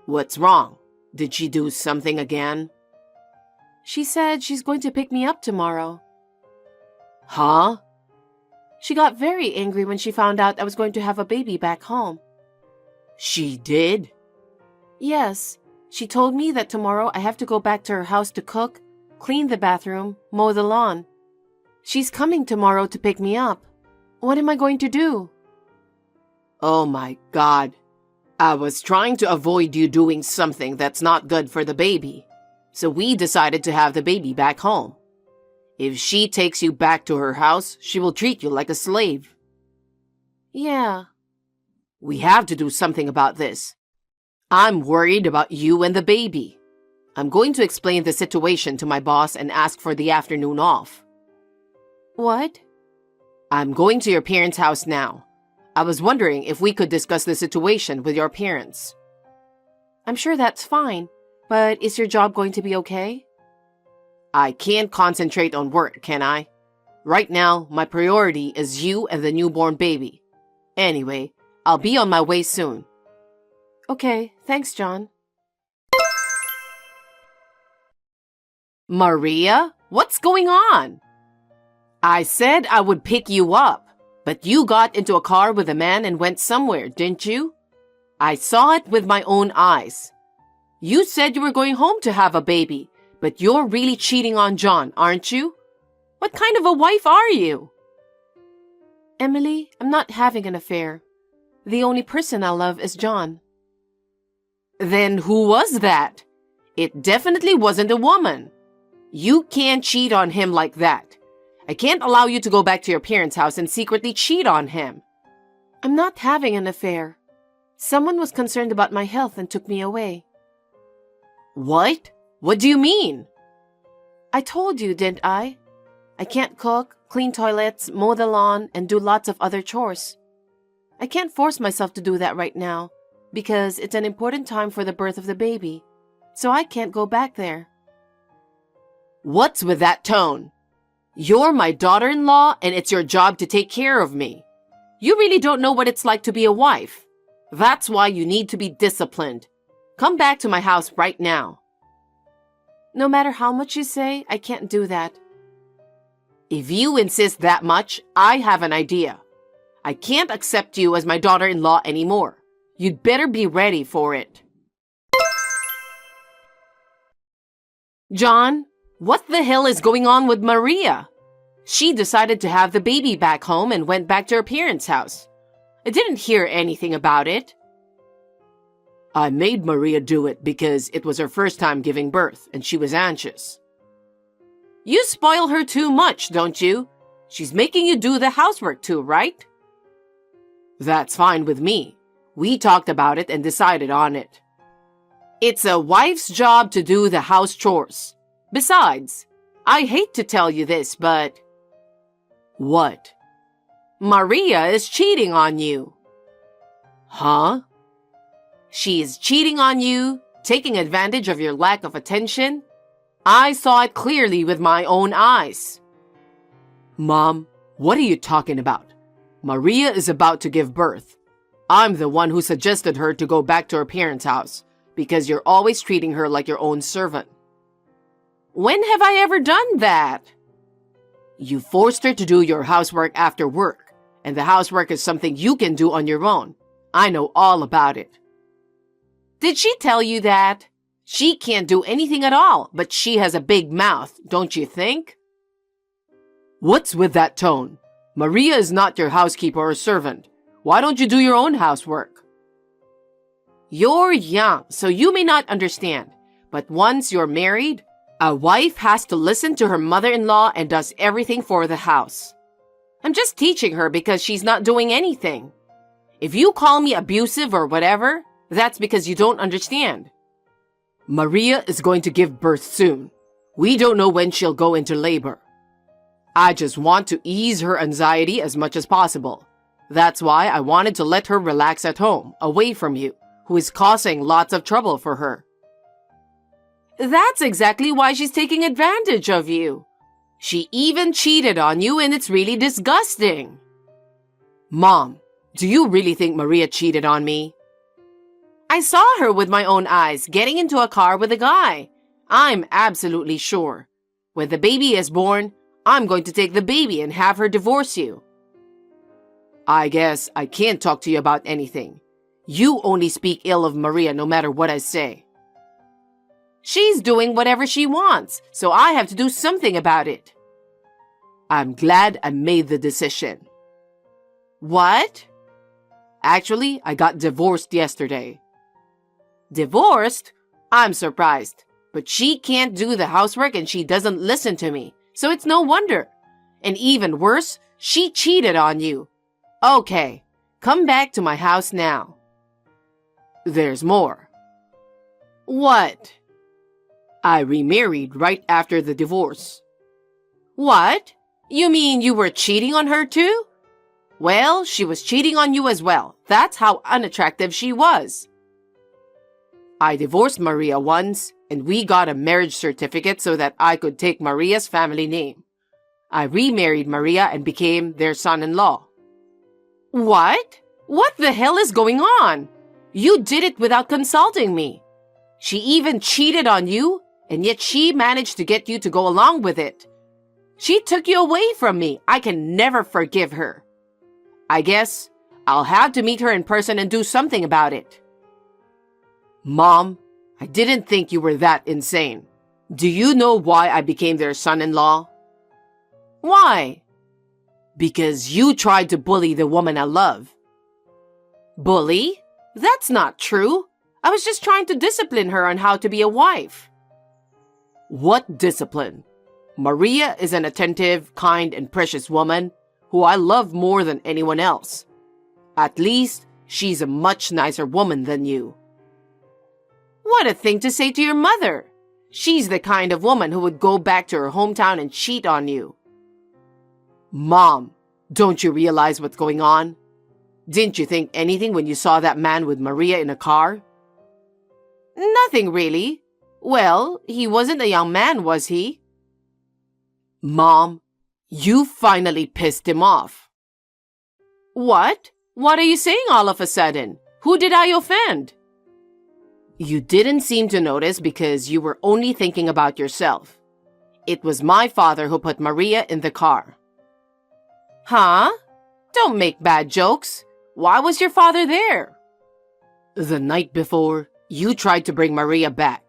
What's wrong? Did she do something again? She said she's going to pick me up tomorrow. Huh? She got very angry when she found out I was going to have a baby back home. She did? Yes. She told me that tomorrow I have to go back to her house to cook, clean the bathroom, mow the lawn. She's coming tomorrow to pick me up. What am I going to do? Oh my God. I was trying to avoid you doing something that's not good for the baby. So we decided to have the baby back home. If she takes you back to her house, she will treat you like a slave. Yeah. We have to do something about this. I'm worried about you and the baby. I'm going to explain the situation to my boss and ask for the afternoon off. What? I'm going to your parents' house now. I was wondering if we could discuss the situation with your parents. I'm sure that's fine, but is your job going to be okay? I can't concentrate on work, can I? Right now, my priority is you and the newborn baby. Anyway, I'll be on my way soon. Okay, thanks, John. Maria, what's going on? I said I would pick you up, but you got into a car with a man and went somewhere, didn't you? I saw it with my own eyes. You said you were going home to have a baby, but you're really cheating on John, aren't you? What kind of a wife are you? Emily, I'm not having an affair. The only person I love is John. Then who was that? It definitely wasn't a woman. You can't cheat on him like that. I can't allow you to go back to your parents' house and secretly cheat on him. I'm not having an affair. Someone was concerned about my health and took me away. What? What do you mean? I told you, didn't I? I can't cook, clean toilets, mow the lawn, and do lots of other chores. I can't force myself to do that right now because it's an important time for the birth of the baby, so I can't go back there. What's with that tone? You're my daughter-in-law and it's your job to take care of me. You really don't know what it's like to be a wife. That's why you need to be disciplined. Come back to my house right now. No matter how much you say, I can't do that. If you insist that much, I have an idea. I can't accept you as my daughter-in-law anymore. You'd better be ready for it. John, what the hell is going on with Maria? She decided to have the baby back home and went back to her parents' house. I didn't hear anything about it. I made Maria do it because it was her first time giving birth and she was anxious. You spoil her too much, don't you? She's making you do the housework too, right? That's fine with me. We talked about it and decided on it. It's a wife's job to do the house chores. Besides, I hate to tell you this, but... What? Maria is cheating on you. Huh? She is cheating on you, taking advantage of your lack of attention. I saw it clearly with my own eyes. Mom, what are you talking about? Maria is about to give birth. I'm the one who suggested her to go back to her parents' house because you're always treating her like your own servant. When have I ever done that? You forced her to do your housework after work, and the housework is something you can do on your own. I know all about it. Did she tell you that? She can't do anything at all, but she has a big mouth, don't you think? What's with that tone? Maria is not your housekeeper or servant. Why don't you do your own housework? You're young, so you may not understand, but once you're married, a wife has to listen to her mother-in-law and does everything for the house. I'm just teaching her because she's not doing anything. If you call me abusive or whatever, that's because you don't understand. Maria is going to give birth soon. We don't know when she'll go into labor. I just want to ease her anxiety as much as possible. That's why I wanted to let her relax at home, away from you, who is causing lots of trouble for her. That's exactly why she's taking advantage of you. She even cheated on you and it's really disgusting. Mom, do you really think Maria cheated on me? I saw her with my own eyes getting into a car with a guy. I'm absolutely sure. When the baby is born, I'm going to take the baby and have her divorce you. I guess I can't talk to you about anything. You only speak ill of Maria no matter what I say. She's doing whatever she wants, so I have to do something about it. I'm glad I made the decision. What? Actually, I got divorced yesterday. Divorced? I'm surprised. But she can't do the housework and she doesn't listen to me, so it's no wonder. And even worse, she cheated on you. Okay, come back to my house now. There's more. What? I remarried right after the divorce. What? You mean you were cheating on her too? Well, she was cheating on you as well. That's how unattractive she was. I divorced Maria once, and we got a marriage certificate so that I could take Maria's family name. I remarried Maria and became their son-in-law. What? What the hell is going on? You did it without consulting me. She even cheated on you, and yet she managed to get you to go along with it. She took you away from me. I can never forgive her. I guess I'll have to meet her in person and do something about it. Mom, I didn't think you were that insane. Do you know why I became their son-in-law? Why? Because you tried to bully the woman I love. Bully? That's not true. I was just trying to discipline her on how to be a wife. What discipline? Maria is an attentive, kind, and precious woman who I love more than anyone else. At least, she's a much nicer woman than you. What a thing to say to your mother. She's the kind of woman who would go back to her hometown and cheat on you. Mom, don't you realize what's going on? Didn't you think anything when you saw that man with Maria in a car? Nothing really. Well, he wasn't a young man, was he? Mom, you finally pissed him off. What? What are you saying all of a sudden? Who did I offend? You didn't seem to notice because you were only thinking about yourself. It was my father who put Maria in the car. Huh? Don't make bad jokes. Why was your father there? The night before, you tried to bring Maria back.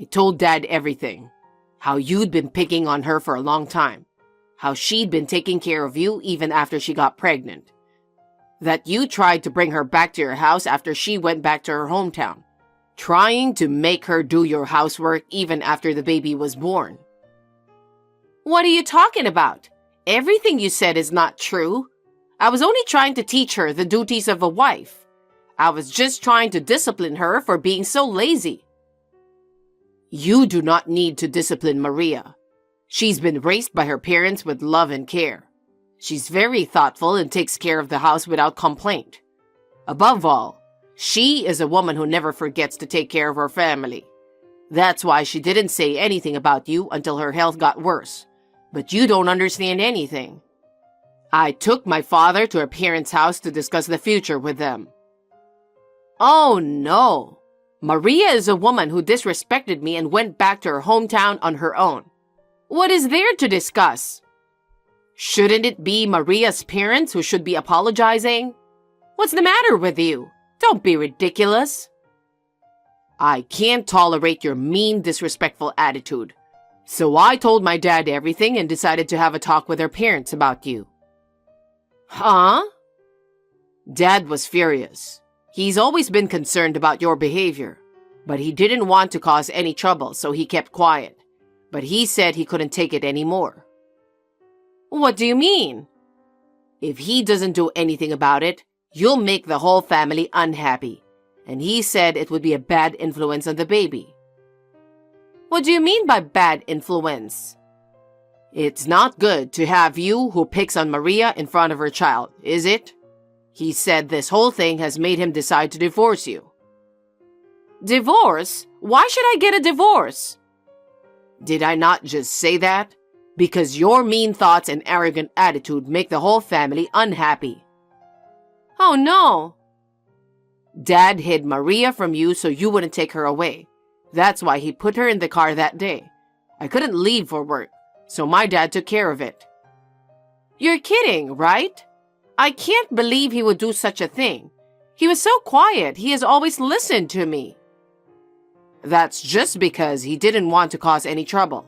I told Dad everything. How you'd been picking on her for a long time. How she'd been taking care of you even after she got pregnant. That you tried to bring her back to your house after she went back to her hometown. Trying to make her do your housework even after the baby was born. What are you talking about? Everything you said is not true. I was only trying to teach her the duties of a wife. I was just trying to discipline her for being so lazy. You do not need to discipline Maria. She's been raised by her parents with love and care. She's very thoughtful and takes care of the house without complaint. Above all, she is a woman who never forgets to take care of her family. That's why she didn't say anything about you until her health got worse. But you don't understand anything. I took my father to her parents' house to discuss the future with them. Oh no! Maria is a woman who disrespected me and went back to her hometown on her own. What is there to discuss? Shouldn't it be Maria's parents who should be apologizing? What's the matter with you? Don't be ridiculous. I can't tolerate your mean, disrespectful attitude. So I told my dad everything and decided to have a talk with her parents about you. Huh? Dad was furious. He's always been concerned about your behavior, but he didn't want to cause any trouble, so he kept quiet. But he said he couldn't take it anymore. What do you mean? If he doesn't do anything about it, you'll make the whole family unhappy. And he said it would be a bad influence on the baby. What do you mean by bad influence? It's not good to have you who picks on Maria in front of her child, is it? He said this whole thing has made him decide to divorce you. Divorce? Why should I get a divorce? Did I not just say that? Because your mean thoughts and arrogant attitude make the whole family unhappy. Oh no! Dad hid Maria from you so you wouldn't take her away. That's why he put her in the car that day. I couldn't leave for work, so my dad took care of it. You're kidding, right? I can't believe he would do such a thing. He was so quiet. He has always listened to me. That's just because he didn't want to cause any trouble.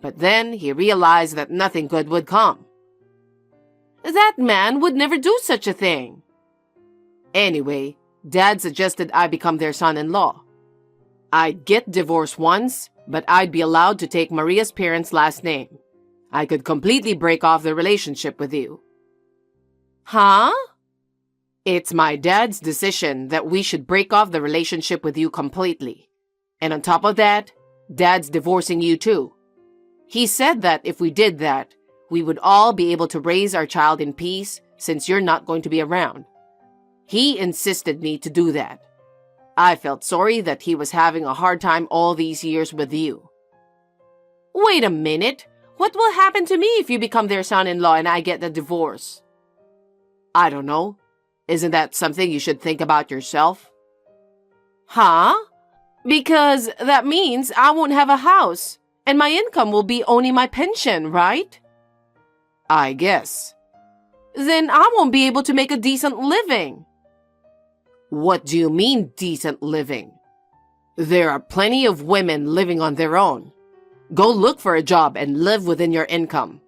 But then he realized that nothing good would come. That man would never do such a thing. Anyway, Dad suggested I become their son-in-law. I'd get divorced once, but I'd be allowed to take Maria's parents' last name. I could completely break off the relationship with you. Huh? It's my dad's decision that we should break off the relationship with you completely. And on top of that, Dad's divorcing you too. He said that if we did that, we would all be able to raise our child in peace since you're not going to be around. He insisted me to do that. I felt sorry that he was having a hard time all these years with you. Wait a minute. What will happen to me if you become their son-in-law and I get the divorce? I don't know. Isn't that something you should think about yourself? Huh? Because that means I won't have a house, and my income will be only my pension, right? I guess. Then I won't be able to make a decent living. What do you mean, decent living? There are plenty of women living on their own. Go look for a job and live within your income.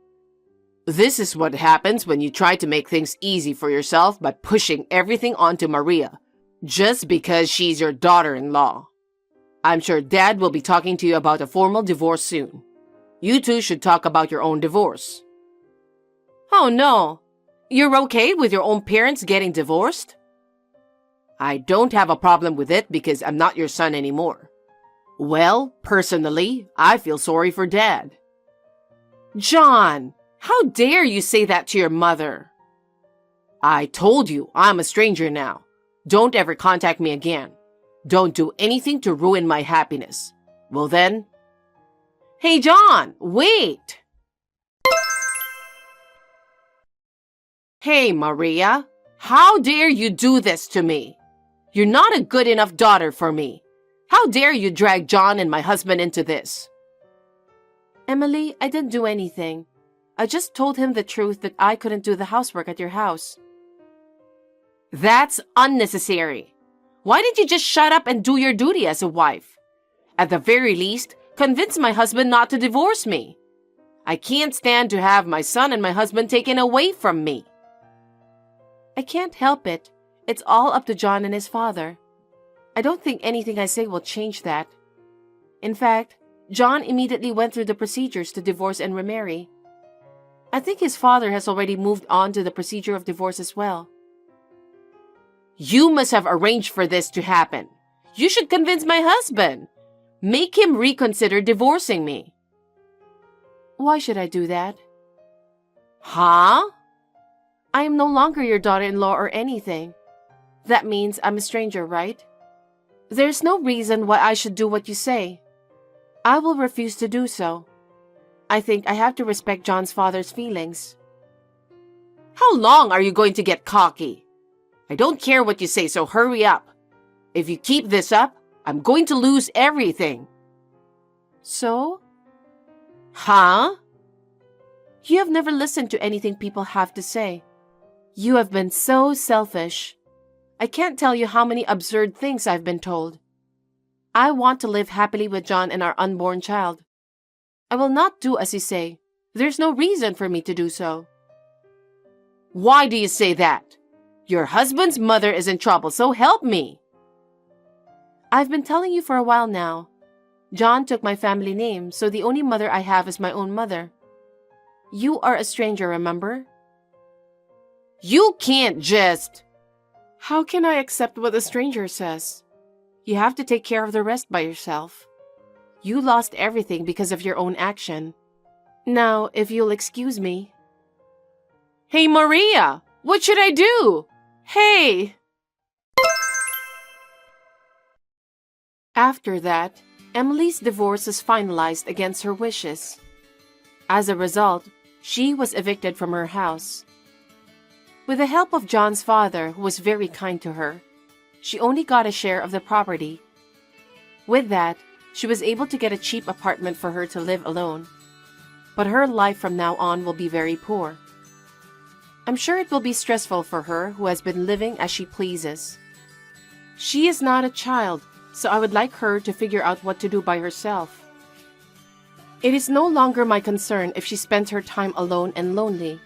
This is what happens when you try to make things easy for yourself by pushing everything onto Maria, just because she's your daughter-in-law. I'm sure Dad will be talking to you about a formal divorce soon. You two should talk about your own divorce. Oh no, you're okay with your own parents getting divorced? I don't have a problem with it because I'm not your son anymore. Well, personally, I feel sorry for Dad. John, how dare you say that to your mother? I told you I'm a stranger now. Don't ever contact me again. Don't do anything to ruin my happiness. Well then? Hey John, wait! Hey Maria, how dare you do this to me? You're not a good enough daughter for me. How dare you drag John and my husband into this? Emily, I didn't do anything. I just told him the truth that I couldn't do the housework at your house. That's unnecessary. Why didn't you just shut up and do your duty as a wife? At the very least, convince my husband not to divorce me. I can't stand to have my son and my husband taken away from me. I can't help it. It's all up to John and his father. I don't think anything I say will change that. In fact, John immediately went through the procedures to divorce and remarry. I think his father has already moved on to the procedure of divorce as well. You must have arranged for this to happen. You should convince my husband. Make him reconsider divorcing me. Why should I do that? Huh? I am no longer your daughter-in-law or anything. That means I'm a stranger, right? There's no reason why I should do what you say. I will refuse to do so. I think I have to respect John's father's feelings. How long are you going to get cocky? I don't care what you say, so hurry up. If you keep this up, I'm going to lose everything. So? Huh? You have never listened to anything people have to say. You have been so selfish. I can't tell you how many absurd things I've been told. I want to live happily with John and our unborn child. I will not do as you say. There's no reason for me to do so. Why do you say that? Your husband's mother is in trouble, so help me. I've been telling you for a while now. John took my family name, so the only mother I have is my own mother. You are a stranger, remember? You can't just... How can I accept what a stranger says? You have to take care of the rest by yourself. You lost everything because of your own action. Now, if you'll excuse me. Hey, Maria! What should I do? Hey! After that, Emily's divorce was finalized against her wishes. As a result, she was evicted from her house. With the help of John's father, who was very kind to her, she only got a share of the property. With that, she was able to get a cheap apartment for her to live alone. But her life from now on will be very poor. I'm sure it will be stressful for her, who has been living as she pleases. She is not a child, so I would like her to figure out what to do by herself. It is no longer my concern if she spends her time alone and lonely.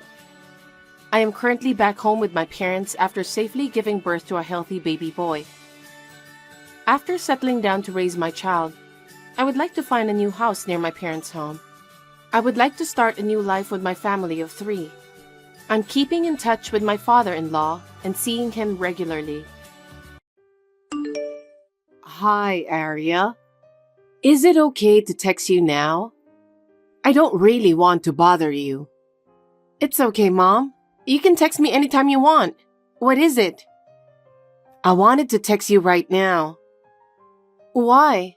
I am currently back home with my parents after safely giving birth to a healthy baby boy. After settling down to raise my child, I would like to find a new house near my parents' home. I would like to start a new life with my family of 3. I'm keeping in touch with my father-in-law and seeing him regularly. Hi, Arya. Is it okay to text you now? I don't really want to bother you. It's okay, Mom. You can text me anytime you want. What is it? I wanted to text you right now. Why?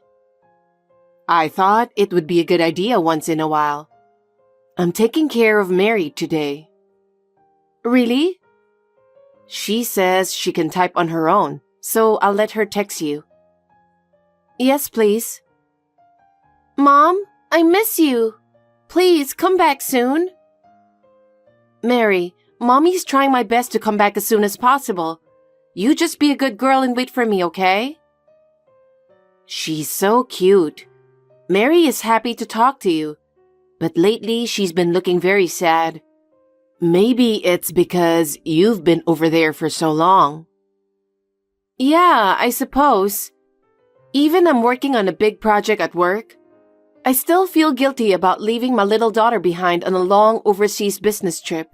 I thought it would be a good idea once in a while. I'm taking care of Mary today. Really? She says she can type on her own, so I'll let her text you. Yes, please. Mom, I miss you. Please come back soon. Mary, Mommy's trying my best to come back as soon as possible. You just be a good girl and wait for me, okay? She's so cute. Mary is happy to talk to you, but lately she's been looking very sad. Maybe it's because you've been over there for so long. Yeah, I suppose. Even I'm working on a big project at work, I still feel guilty about leaving my little daughter behind on a long overseas business trip.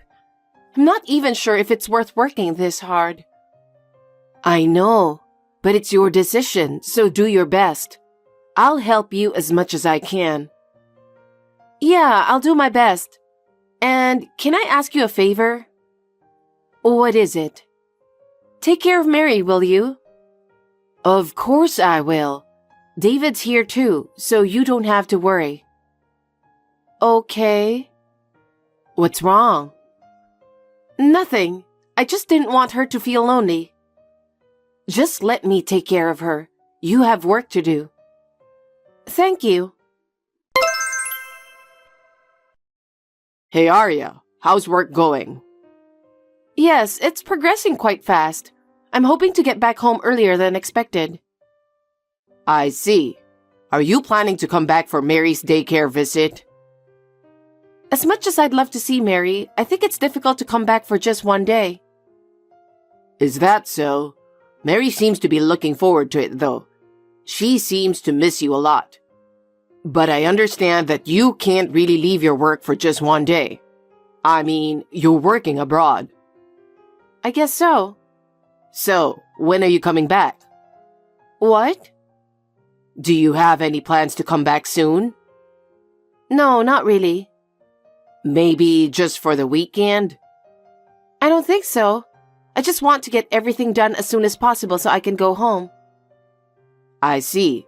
I'm not even sure if it's worth working this hard. I know, but it's your decision, so do your best. I'll help you as much as I can. Yeah, I'll do my best. And can I ask you a favor? What is it? Take care of Mary, will you? Of course I will. David's here too, so you don't have to worry. Okay. What's wrong? Nothing. I just didn't want her to feel lonely. Just let me take care of her. You have work to do. Thank you. Hey Arya, how's work going? Yes, it's progressing quite fast. I'm hoping to get back home earlier than expected. I see. Are you planning to come back for Mary's daycare visit? As much as I'd love to see Mary, I think it's difficult to come back for just one day. Is that so? Mary seems to be looking forward to it, though. She seems to miss you a lot. But I understand that you can't really leave your work for just one day. I mean, you're working abroad. I guess so. So, when are you coming back? What? Do you have any plans to come back soon? No, not really. Maybe just for the weekend? I don't think so. I just want to get everything done as soon as possible so I can go home. I see.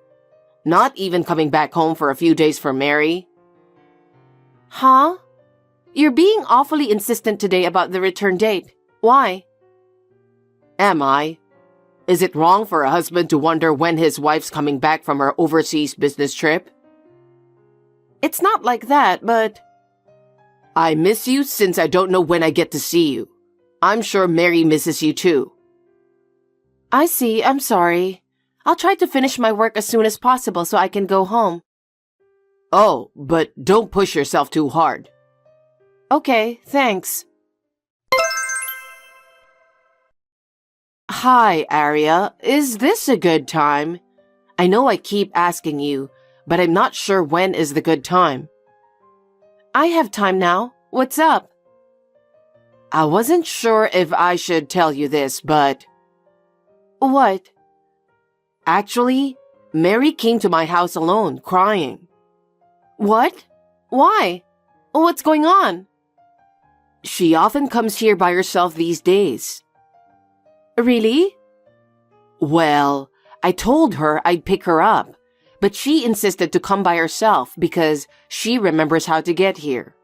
Not even coming back home for a few days for Mary? Huh? You're being awfully insistent today about the return date. Why? Am I? Is it wrong for a husband to wonder when his wife's coming back from her overseas business trip? It's not like that, but... I miss you since I don't know when I get to see you. I'm sure Mary misses you too. I see, I'm sorry. I'll try to finish my work as soon as possible so I can go home. Oh, but don't push yourself too hard. Okay, thanks. Hi, Arya. Is this a good time? I know I keep asking you, but I'm not sure when is the good time. I have time now. What's up? I wasn't sure if I should tell you this, but... What? Actually, Mary came to my house alone, crying. What? Why? What's going on? She often comes here by herself these days. Really? Well, I told her I'd pick her up, but she insisted to come by herself because she remembers how to get here.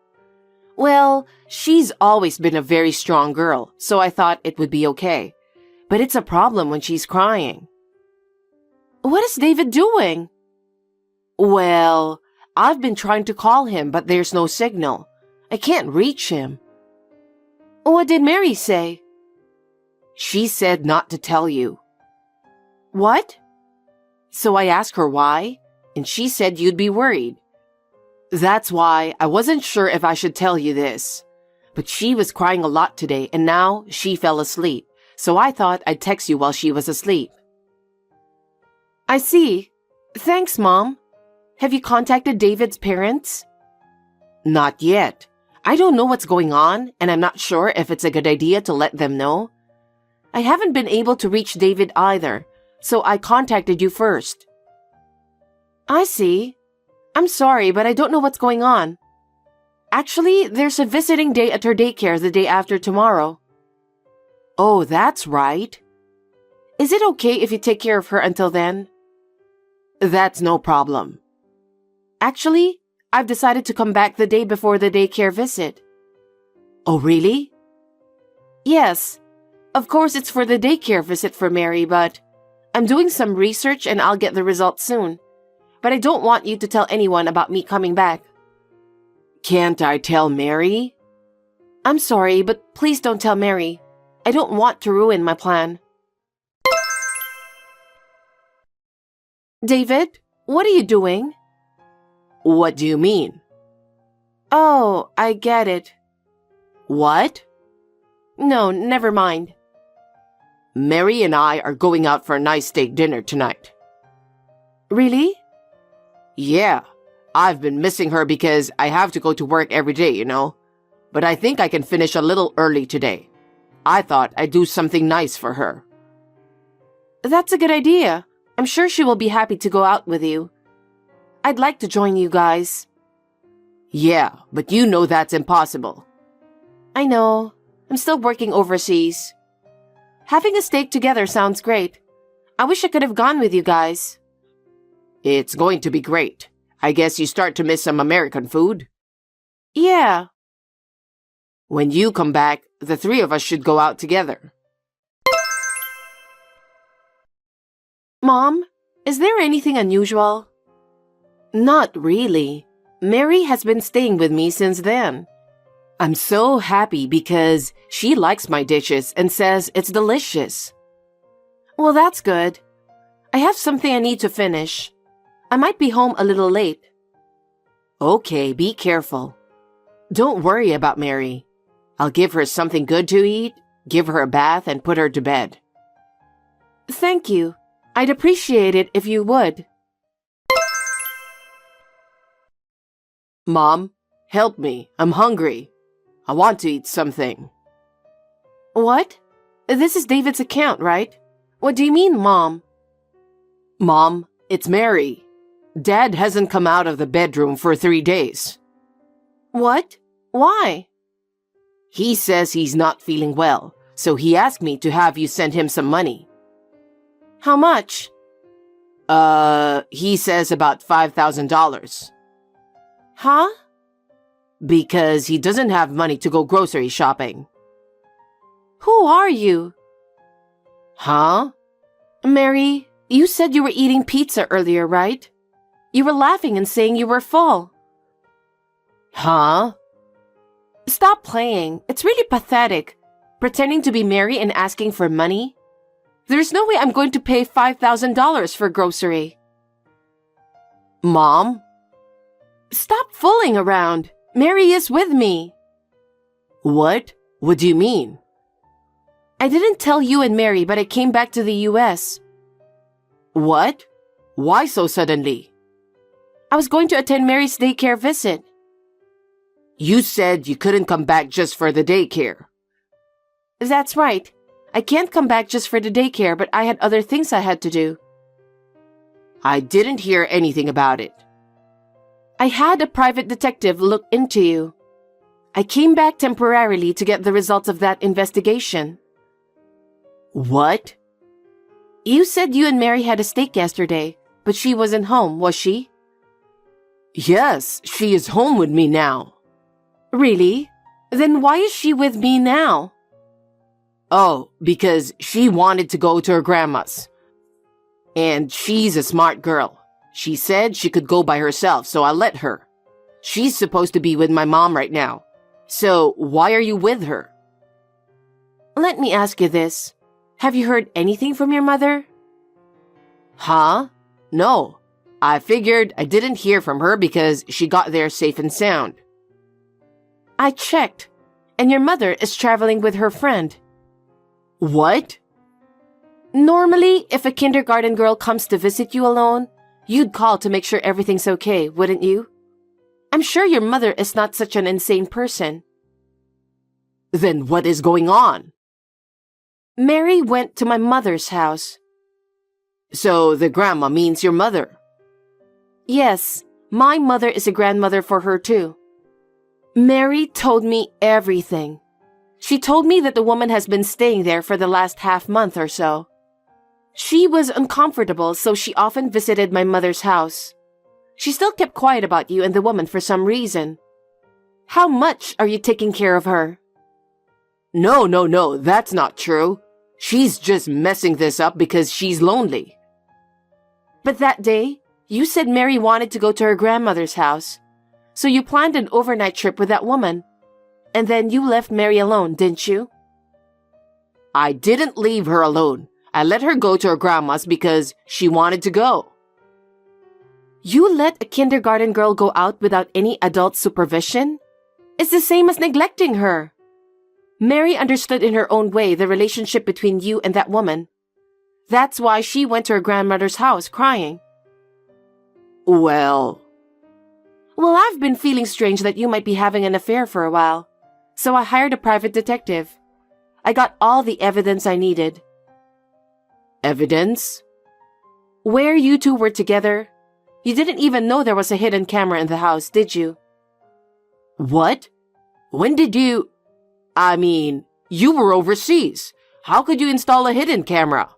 Well, she's always been a very strong girl, so I thought it would be okay. But it's a problem when she's crying. What is David doing? Well, I've been trying to call him, but there's no signal. I can't reach him. What did Mary say? She said not to tell you. What? So I asked her why, and she said you'd be worried. That's why I wasn't sure if I should tell you this. But she was crying a lot today, and now she fell asleep, so I thought I'd text you while she was asleep. I see. Thanks, Mom. Have you contacted David's parents? Not yet. I don't know what's going on, and I'm not sure if it's a good idea to let them know. I haven't been able to reach David either, so I contacted you first. I see. I'm sorry, but I don't know what's going on. Actually, there's a visiting day at her daycare the day after tomorrow. Oh, that's right. Is it okay if you take care of her until then? That's no problem. Actually, I've decided to come back the day before the daycare visit. Oh, really? Yes. Of course, it's for the daycare visit for Mary, but I'm doing some research and I'll get the results soon. But I don't want you to tell anyone about me coming back. Can't I tell Mary? I'm sorry, but please don't tell Mary. I don't want to ruin my plan. David, what are you doing? What do you mean? Oh, I get it. What? No, never mind. Mary and I are going out for a nice steak dinner tonight. Really? Yeah, I've been missing her because I have to go to work every day, you know. But I think I can finish a little early today. I thought I'd do something nice for her. That's a good idea. I'm sure she will be happy to go out with you. I'd like to join you guys. Yeah, but you know that's impossible. I know. I'm still working overseas. Having a steak together sounds great. I wish I could have gone with you guys. It's going to be great. I guess you start to miss some American food. Yeah. When you come back, the three of us should go out together. Mom, is there anything unusual? Not really. Mary has been staying with me since then. I'm so happy because she likes my dishes and says it's delicious. Well, that's good. I have something I need to finish. I might be home a little late. Okay, be careful. Don't worry about Mary. I'll give her something good to eat, give her a bath, and put her to bed. Thank you. I'd appreciate it if you would. Mom, help me. I'm hungry. I want to eat something. What? This is David's account, right? What do you mean, Mom? Mom, it's Mary. Dad hasn't come out of the bedroom for 3 days. What? Why? He says he's not feeling well, so he asked me to have you send him some money. How much? He says about $5,000. Huh? Because he doesn't have money to go grocery shopping. Who are you? Huh? Mary, you said you were eating pizza earlier, right? You were laughing and saying you were full. Huh? Stop playing. It's really pathetic. Pretending to be Mary and asking for money. There's no way I'm going to pay $5,000 for grocery. Mom? Stop fooling around. Mary is with me. What? What do you mean? I didn't tell you and Mary, but I came back to the US. What? Why so suddenly? I was going to attend Mary's daycare visit. You said you couldn't come back just for the daycare. That's right. I can't come back just for the daycare, but I had other things I had to do. I didn't hear anything about it. I had a private detective look into you. I came back temporarily to get the results of that investigation. What? You said you and Mary had a steak yesterday, but she wasn't home, was she? Yes, she is home with me now. Really? Then why is she with me now? Oh, because she wanted to go to her grandma's. And she's a smart girl. She said she could go by herself, so I let her. She's supposed to be with my mom right now. So why are you with her? Let me ask you this. Have you heard anything from your mother? Huh? No. I figured I didn't hear from her because she got there safe and sound. I checked, and your mother is traveling with her friend. What? Normally, if a kindergarten girl comes to visit you alone, you'd call to make sure everything's okay, wouldn't you? I'm sure your mother is not such an insane person. Then what is going on? Mary went to my mother's house. So the grandma means your mother? Yes, my mother is a grandmother for her too. Mary told me everything. She told me that the woman has been staying there for the last half month or so. She was uncomfortable, so she often visited my mother's house. She still kept quiet about you and the woman for some reason. How much are you taking care of her? No, that's not true. She's just messing this up because she's lonely. But that day, you said Mary wanted to go to her grandmother's house. So you planned an overnight trip with that woman. And then you left Mary alone, didn't you? I didn't leave her alone. I let her go to her grandma's because she wanted to go. You let a kindergarten girl go out without any adult supervision? It's the same as neglecting her. Mary understood in her own way the relationship between you and that woman. That's why she went to her grandmother's house crying. Well, I've been feeling strange that you might be having an affair for a while. So I hired a private detective. I got all the evidence I needed. evidence? Where you two were together. You didn't even know there was a hidden camera in the house, did you? What? When did you... I mean, you were overseas. How could you install a hidden camera?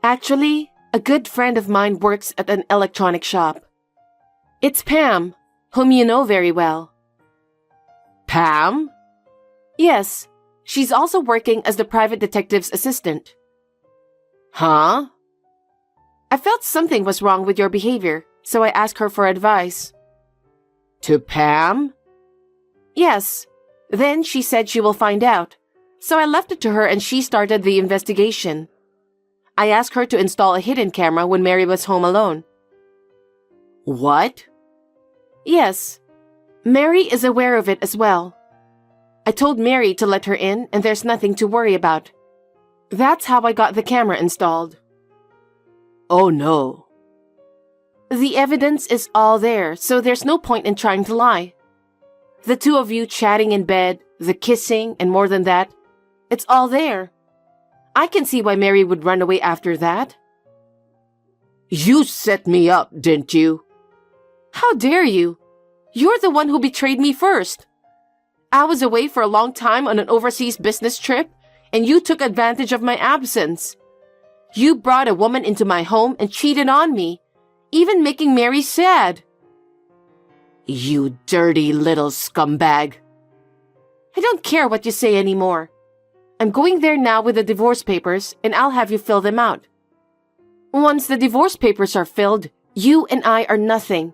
Actually, a good friend of mine works at an electronic shop. It's Pam, whom you know very well. Pam? Yes, she's also working as the private detective's assistant. Huh? I felt something was wrong with your behavior, so I asked her for advice. To Pam? Yes. Then she said she will find out. So I left it to her and she started the investigation. I asked her to install a hidden camera when Mary was home alone. What? Yes. Mary is aware of it as well. I told Mary to let her in and there's nothing to worry about. That's how I got the camera installed. Oh no. The evidence is all there, so there's no point in trying to lie. The two of you chatting in bed, the kissing, and more than that, it's all there. I can see why Mary would run away after that. You set me up, didn't you? How dare you? You're the one who betrayed me first. I was away for a long time on an overseas business trip, and you took advantage of my absence. You brought a woman into my home and cheated on me, even making Mary sad. You dirty little scumbag. I don't care what you say anymore. I'm going there now with the divorce papers, and I'll have you fill them out. Once the divorce papers are filled, you and I are nothing.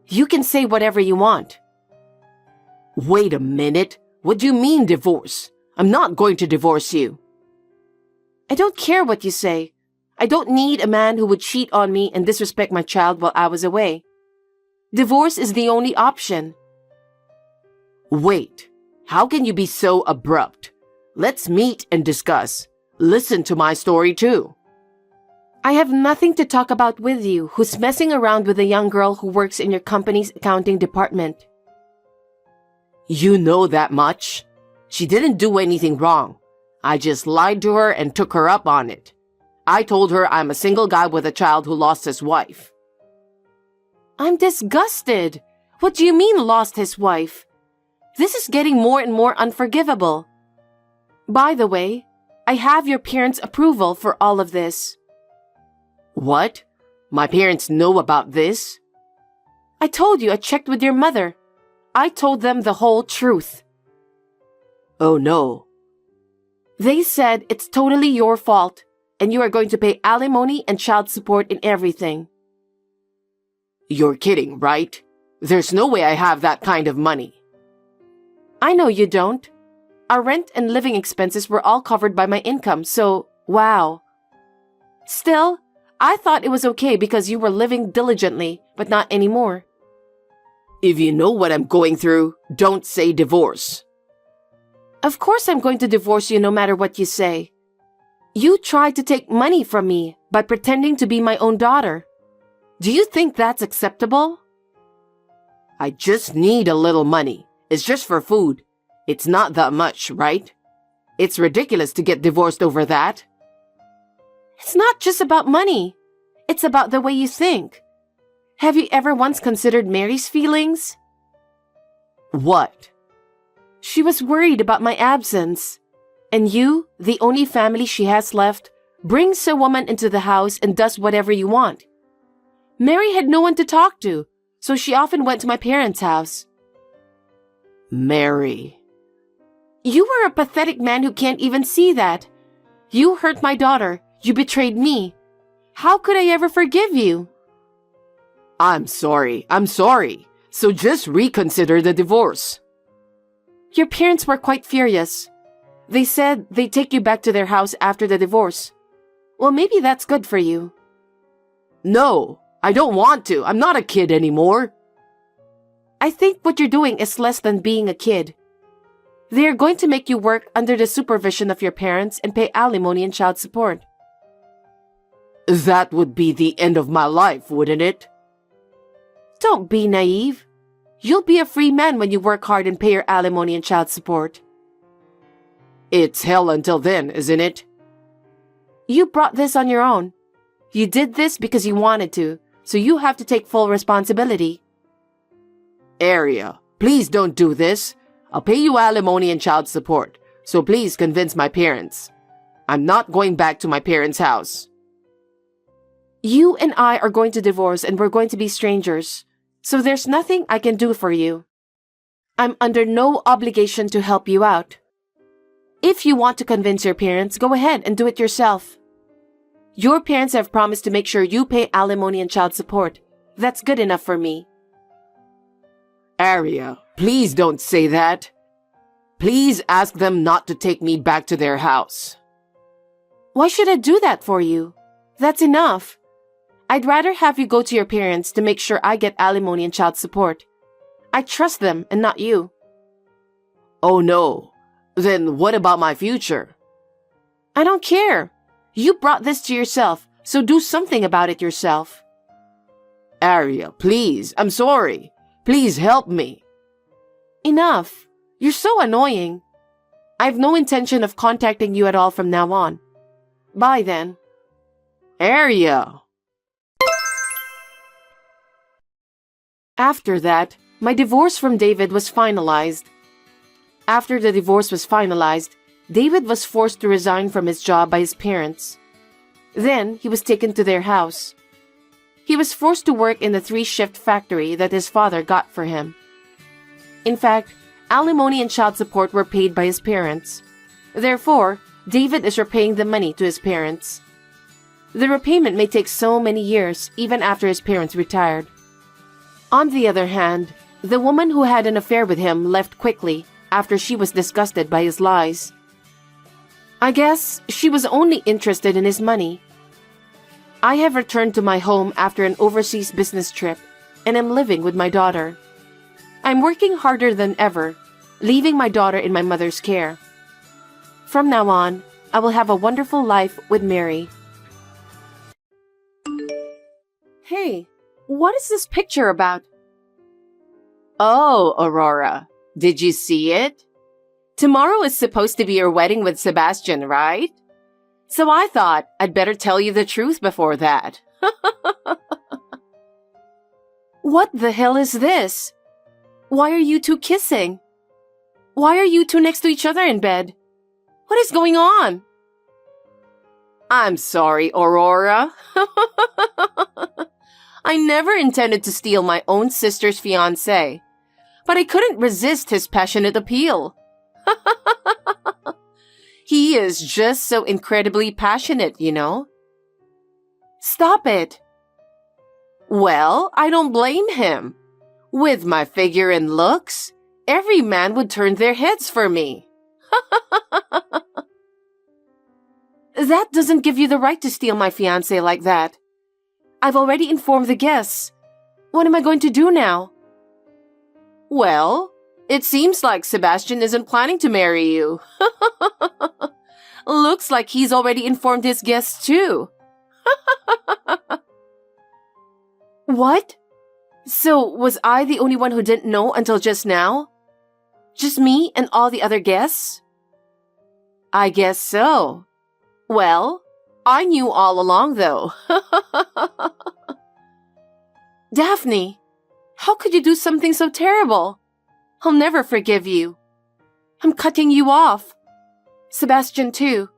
You can say whatever you want. Wait a minute. What do you mean divorce? I'm not going to divorce you. I don't care what you say. I don't need a man who would cheat on me and disrespect my child while I was away. Divorce is the only option. Wait. How can you be so abrupt? Let's meet and discuss. Listen to my story too. I have nothing to talk about with you who's messing around with a young girl who works in your company's accounting department. You know that much? She didn't do anything wrong. I just lied to her and took her up on it. I told her I'm a single guy with a child who lost his wife. I'm disgusted. What do you mean lost his wife? This is getting more and more unforgivable. By the way, I have your parents' approval for all of this. What? My parents know about this? I told you I checked with your mother. I told them the whole truth. Oh no. They said it's totally your fault, and you are going to pay alimony and child support in everything. You're kidding, right? There's no way I have that kind of money. I know you don't. Our rent and living expenses were all covered by my income, so wow. Still, I thought it was okay because you were living diligently, but not anymore. If you know what I'm going through, don't say divorce. Of course I'm going to divorce you no matter what you say. You tried to take money from me by pretending to be my own daughter. Do you think that's acceptable? I just need a little money. It's just for food. It's not that much, right? It's ridiculous to get divorced over that. It's not just about money. It's about the way you think. Have you ever once considered Mary's feelings? What? She was worried about my absence. And you, the only family she has left, brings a woman into the house and does whatever you want. Mary had no one to talk to, so she often went to my parents' house. Mary. You were a pathetic man who can't even see that. You hurt my daughter. You betrayed me. How could I ever forgive you? I'm sorry. So just reconsider the divorce. Your parents were quite furious. They said they'd take you back to their house after the divorce. Well, maybe that's good for you. No, I don't want to. I'm not a kid anymore. I think what you're doing is less than being a kid. They are going to make you work under the supervision of your parents and pay alimony and child support. That would be the end of my life, wouldn't it? Don't be naive. You'll be a free man when you work hard and pay your alimony and child support. It's hell until then, isn't it? You brought this on your own. You did this because you wanted to, so you have to take full responsibility. Aria, please don't do this. I'll pay you alimony and child support, so please convince my parents. I'm not going back to my parents' house. You and I are going to divorce and we're going to be strangers, so there's nothing I can do for you. I'm under no obligation to help you out. If you want to convince your parents, go ahead and do it yourself. Your parents have promised to make sure you pay alimony and child support. That's good enough for me. Aria, please don't say that. Please ask them not to take me back to their house. Why should I do that for you? That's enough. I'd rather have you go to your parents to make sure I get alimony and child support. I trust them and not you. Oh no. Then what about my future? I don't care. You brought this to yourself, so do something about it yourself. Aria, please, I'm sorry. Please help me. Enough. You're so annoying. I have no intention of contacting you at all from now on. Bye then. Aria. After that, my divorce from David was finalized. After the divorce was finalized, David was forced to resign from his job by his parents. Then, he was taken to their house. He was forced to work in the 3-shift factory that his father got for him. In fact, alimony and child support were paid by his parents. Therefore, David is repaying the money to his parents. The repayment may take so many years, even after his parents retired. On the other hand, the woman who had an affair with him left quickly after she was disgusted by his lies. I guess she was only interested in his money. I have returned to my home after an overseas business trip and am living with my daughter. I'm working harder than ever, leaving my daughter in my mother's care. From now on, I will have a wonderful life with Mary. Hey, what is this picture about? Oh, Aurora, did you see it? Tomorrow is supposed to be your wedding with Sebastian, right? So I thought I'd better tell you the truth before that. What the hell is this? Why are you two kissing? Why are you two next to each other in bed? What is going on? I'm sorry, Aurora. I never intended to steal my own sister's fiancé, but I couldn't resist his passionate appeal. He is just so incredibly passionate, you know? Stop it. Well, I don't blame him. With my figure and looks, every man would turn their heads for me. That doesn't give you the right to steal my fiancé like that. I've already informed the guests. What am I going to do now? Well, it seems like Sebastian isn't planning to marry you. Looks like he's already informed his guests too. What? So, was I the only one who didn't know until just now? Just me and all the other guests? I guess so. Well, I knew all along though. Daphne, how could you do something so terrible? I'll never forgive you. I'm cutting you off. Sebastian too.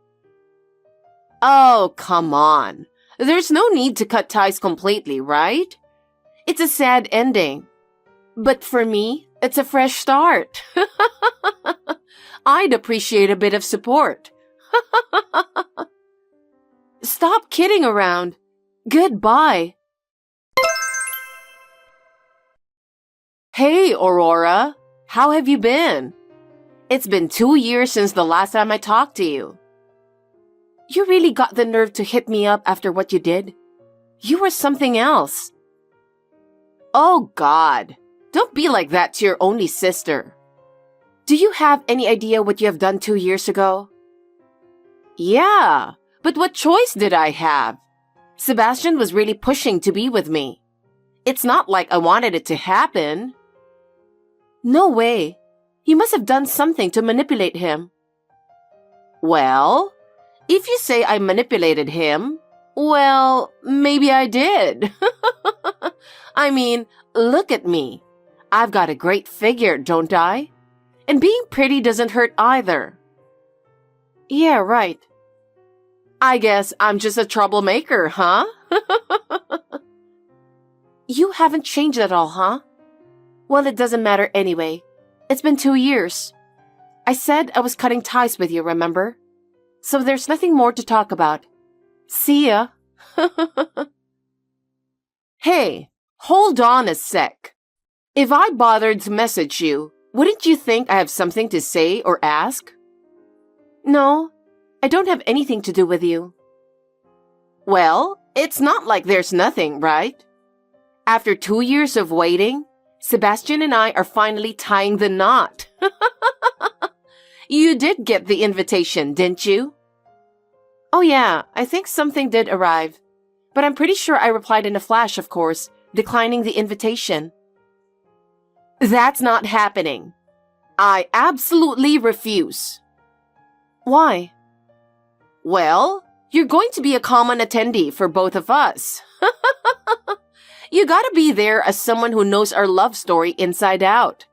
Oh, come on. There's no need to cut ties completely, right? It's a sad ending. But for me, it's a fresh start. I'd appreciate a bit of support. Stop kidding around. Goodbye. Hey, Aurora. How have you been? It's been 2 years since the last time I talked to you. You really got the nerve to hit me up after what you did? You were something else. Oh, God. Don't be like that to your only sister. Do you have any idea what you have done 2 years ago? Yeah, but what choice did I have? Sebastian was really pushing to be with me. It's not like I wanted it to happen. No way. You must have done something to manipulate him. Well, if you say I manipulated him, well, maybe I did. I mean, look at me. I've got a great figure, don't I? And being pretty doesn't hurt either. Yeah, right. I guess I'm just a troublemaker, huh? You haven't changed at all, huh? Well, it doesn't matter anyway. It's been 2 years. I said I was cutting ties with you, remember? So there's nothing more to talk about. See ya. Hey, hold on a sec. If I bothered to message you, wouldn't you think I have something to say or ask? No, I don't have anything to do with you. Well, it's not like there's nothing, right? After 2 years of waiting, Sebastian and I are finally tying the knot. You did get the invitation, didn't you? Oh yeah, I think something did arrive. But I'm pretty sure I replied in a flash, of course, declining the invitation. That's not happening. I absolutely refuse. Why? Well, you're going to be a common attendee for both of us. You gotta be there as someone who knows our love story inside out.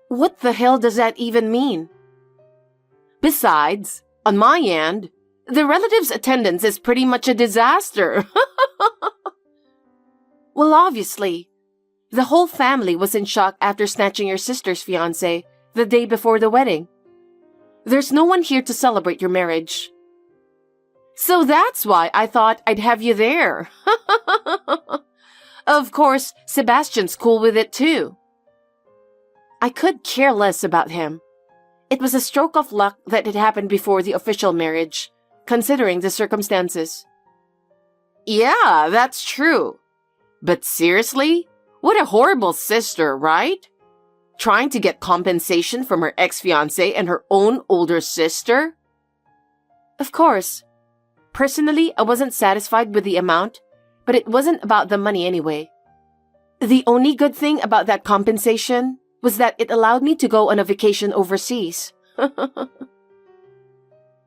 What the hell does that even mean? Besides, on my end, the relatives' attendance is pretty much a disaster. Well, obviously. The whole family was in shock after snatching your sister's fiancé the day before the wedding. There's no one here to celebrate your marriage. So that's why I thought I'd have you there. Of course, Sebastian's cool with it too. I could care less about him. It was a stroke of luck that it happened before the official marriage, considering the circumstances. Yeah, that's true. But seriously? What a horrible sister, right? Trying to get compensation from her ex-fiancé and her own older sister? Of course. Personally, I wasn't satisfied with the amount, but it wasn't about the money anyway. The only good thing about that compensation was that it allowed me to go on a vacation overseas.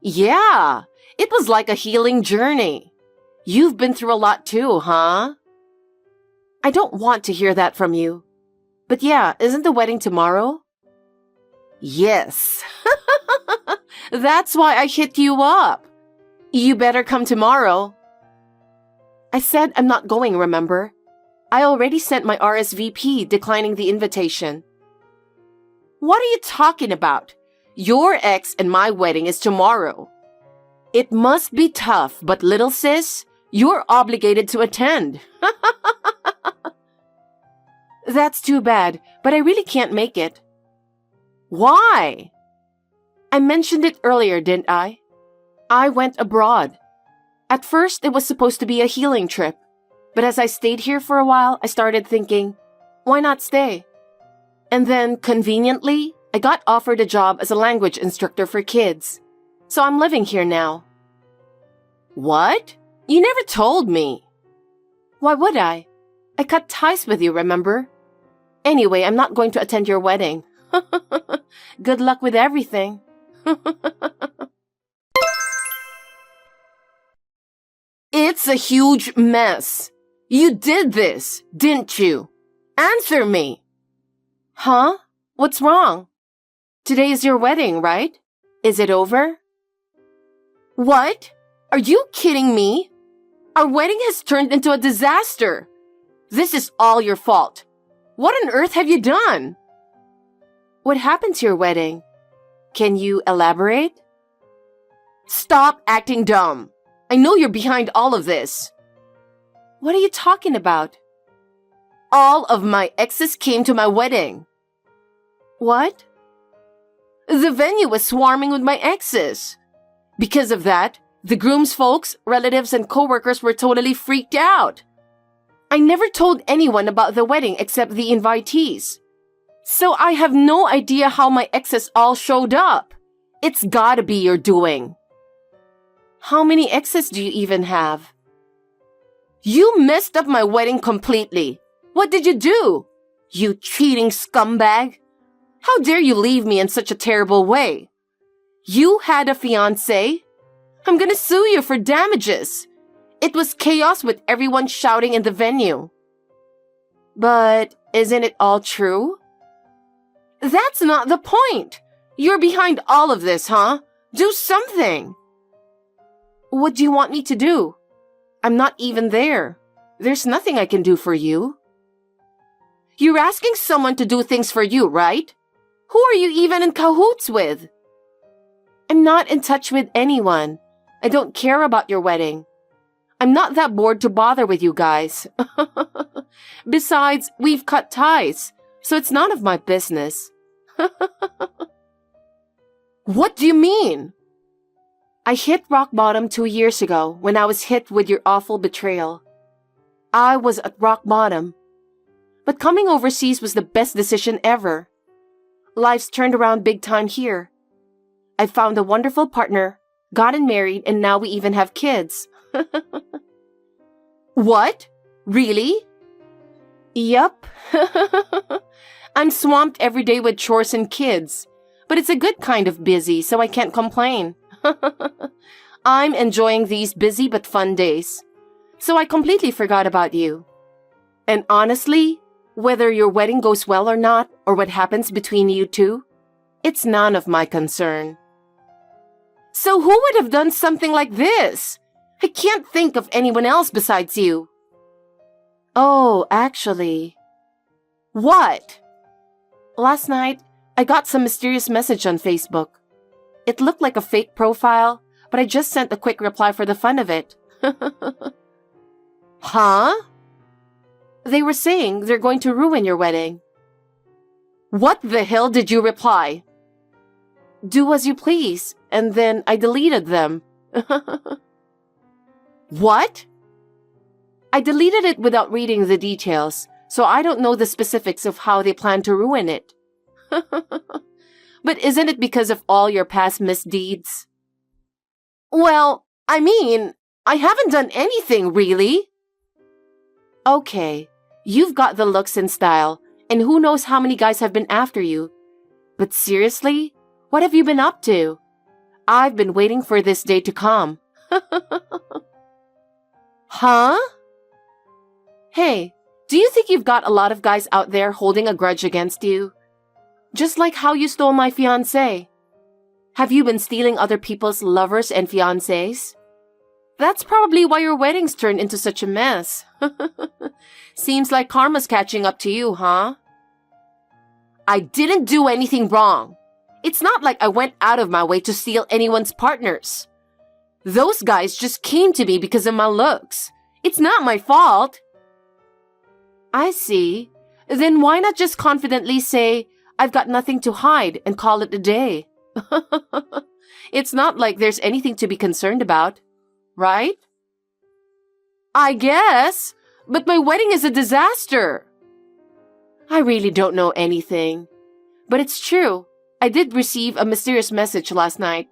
Yeah, it was like a healing journey. You've been through a lot too, huh? I don't want to hear that from you. But yeah, isn't the wedding tomorrow? Yes. That's why I hit you up. You better come tomorrow. I said I'm not going, remember? I already sent my RSVP declining the invitation. What are you talking about? Your ex and my wedding is tomorrow. It must be tough, but little sis, you're obligated to attend. That's too bad, but I really can't make it. Why? I mentioned it earlier, didn't I? I went abroad. At first, it was supposed to be a healing trip, but as I stayed here for a while, I started thinking, why not stay? And then, conveniently, I got offered a job as a language instructor for kids. So I'm living here now. What? You never told me. Why would I? I cut ties with you, remember? Anyway, I'm not going to attend your wedding. Good luck with everything. It's a huge mess. You did this, didn't you? Answer me. Huh? What's wrong? Today is your wedding, right? Is it over? What? Are you kidding me? Our wedding has turned into a disaster. This is all your fault. What on earth have you done? What happened to your wedding? Can you elaborate? Stop acting dumb. I know you're behind all of this. What are you talking about? All of my exes came to my wedding. What? The venue was swarming with my exes. Because of that, the groom's folks, relatives, and coworkers were totally freaked out. I never told anyone about the wedding except the invitees. So I have no idea how my exes all showed up. It's gotta be your doing. How many exes do you even have? You messed up my wedding completely. What did you do? You cheating scumbag. How dare you leave me in such a terrible way? You had a fiancé? I'm gonna sue you for damages. It was chaos with everyone shouting in the venue. But isn't it all true? That's not the point. You're behind all of this, huh? Do something. What do you want me to do? I'm not even there. There's nothing I can do for you. You're asking someone to do things for you, right? Who are you even in cahoots with? I'm not in touch with anyone. I don't care about your wedding. I'm not that bored to bother with you guys. Besides, we've cut ties, so it's none of my business. What do you mean? I hit rock bottom 2 years ago when I was hit with your awful betrayal. I was at rock bottom. But coming overseas was the best decision ever. Life's turned around big time here. I found a wonderful partner, gotten married, and now we even have kids. What? Really? Yup. I'm swamped every day with chores and kids, but it's a good kind of busy, so I can't complain. I'm enjoying these busy but fun days, so I completely forgot about you. And honestly, whether your wedding goes well or not, or what happens between you two, it's none of my concern. So who would have done something like this? I can't think of anyone else besides you. Oh, actually. What? Last night, I got some mysterious message on Facebook. It looked like a fake profile, but I just sent a quick reply for the fun of it. Huh? They were saying they're going to ruin your wedding. What the hell did you reply? Do as you please, and then I deleted them. What? I deleted it without reading the details, so I don't know the specifics of how they plan to ruin it. But isn't it because of all your past misdeeds? Well, I mean, I haven't done anything, really. Okay, you've got the looks and style, and who knows how many guys have been after you. But seriously, what have you been up to? I've been waiting for this day to come. Huh? Hey, do you think you've got a lot of guys out there holding a grudge against you? Just like how you stole my fiancé. Have you been stealing other people's lovers and fiancés? That's probably why your wedding's turned into such a mess. Seems like karma's catching up to you, huh? I didn't do anything wrong. It's not like I went out of my way to steal anyone's partners. Those guys just came to me because of my looks. It's not my fault. I see. Then why not just confidently say, I've got nothing to hide and call it a day? It's not like there's anything to be concerned about, right? I guess, but my wedding is a disaster. I really don't know anything. But it's true. I did receive a mysterious message last night.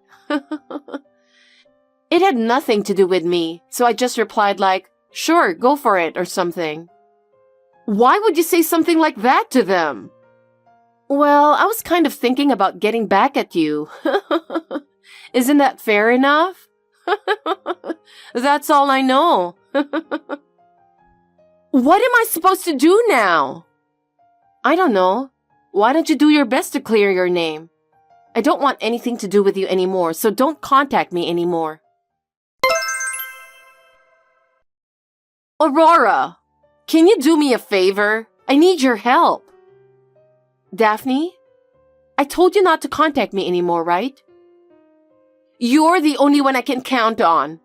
It had nothing to do with me, so I just replied like, sure, go for it, or something. Why would you say something like that to them? Well, I was kind of thinking about getting back at you. Isn't that fair enough? That's all I know. What am I supposed to do now? I don't know. Why don't you do your best to clear your name? I don't want anything to do with you anymore, so don't contact me anymore. Aurora, can you do me a favor? I need your help. Daphne, I told you not to contact me anymore, right? You're the only one I can count on.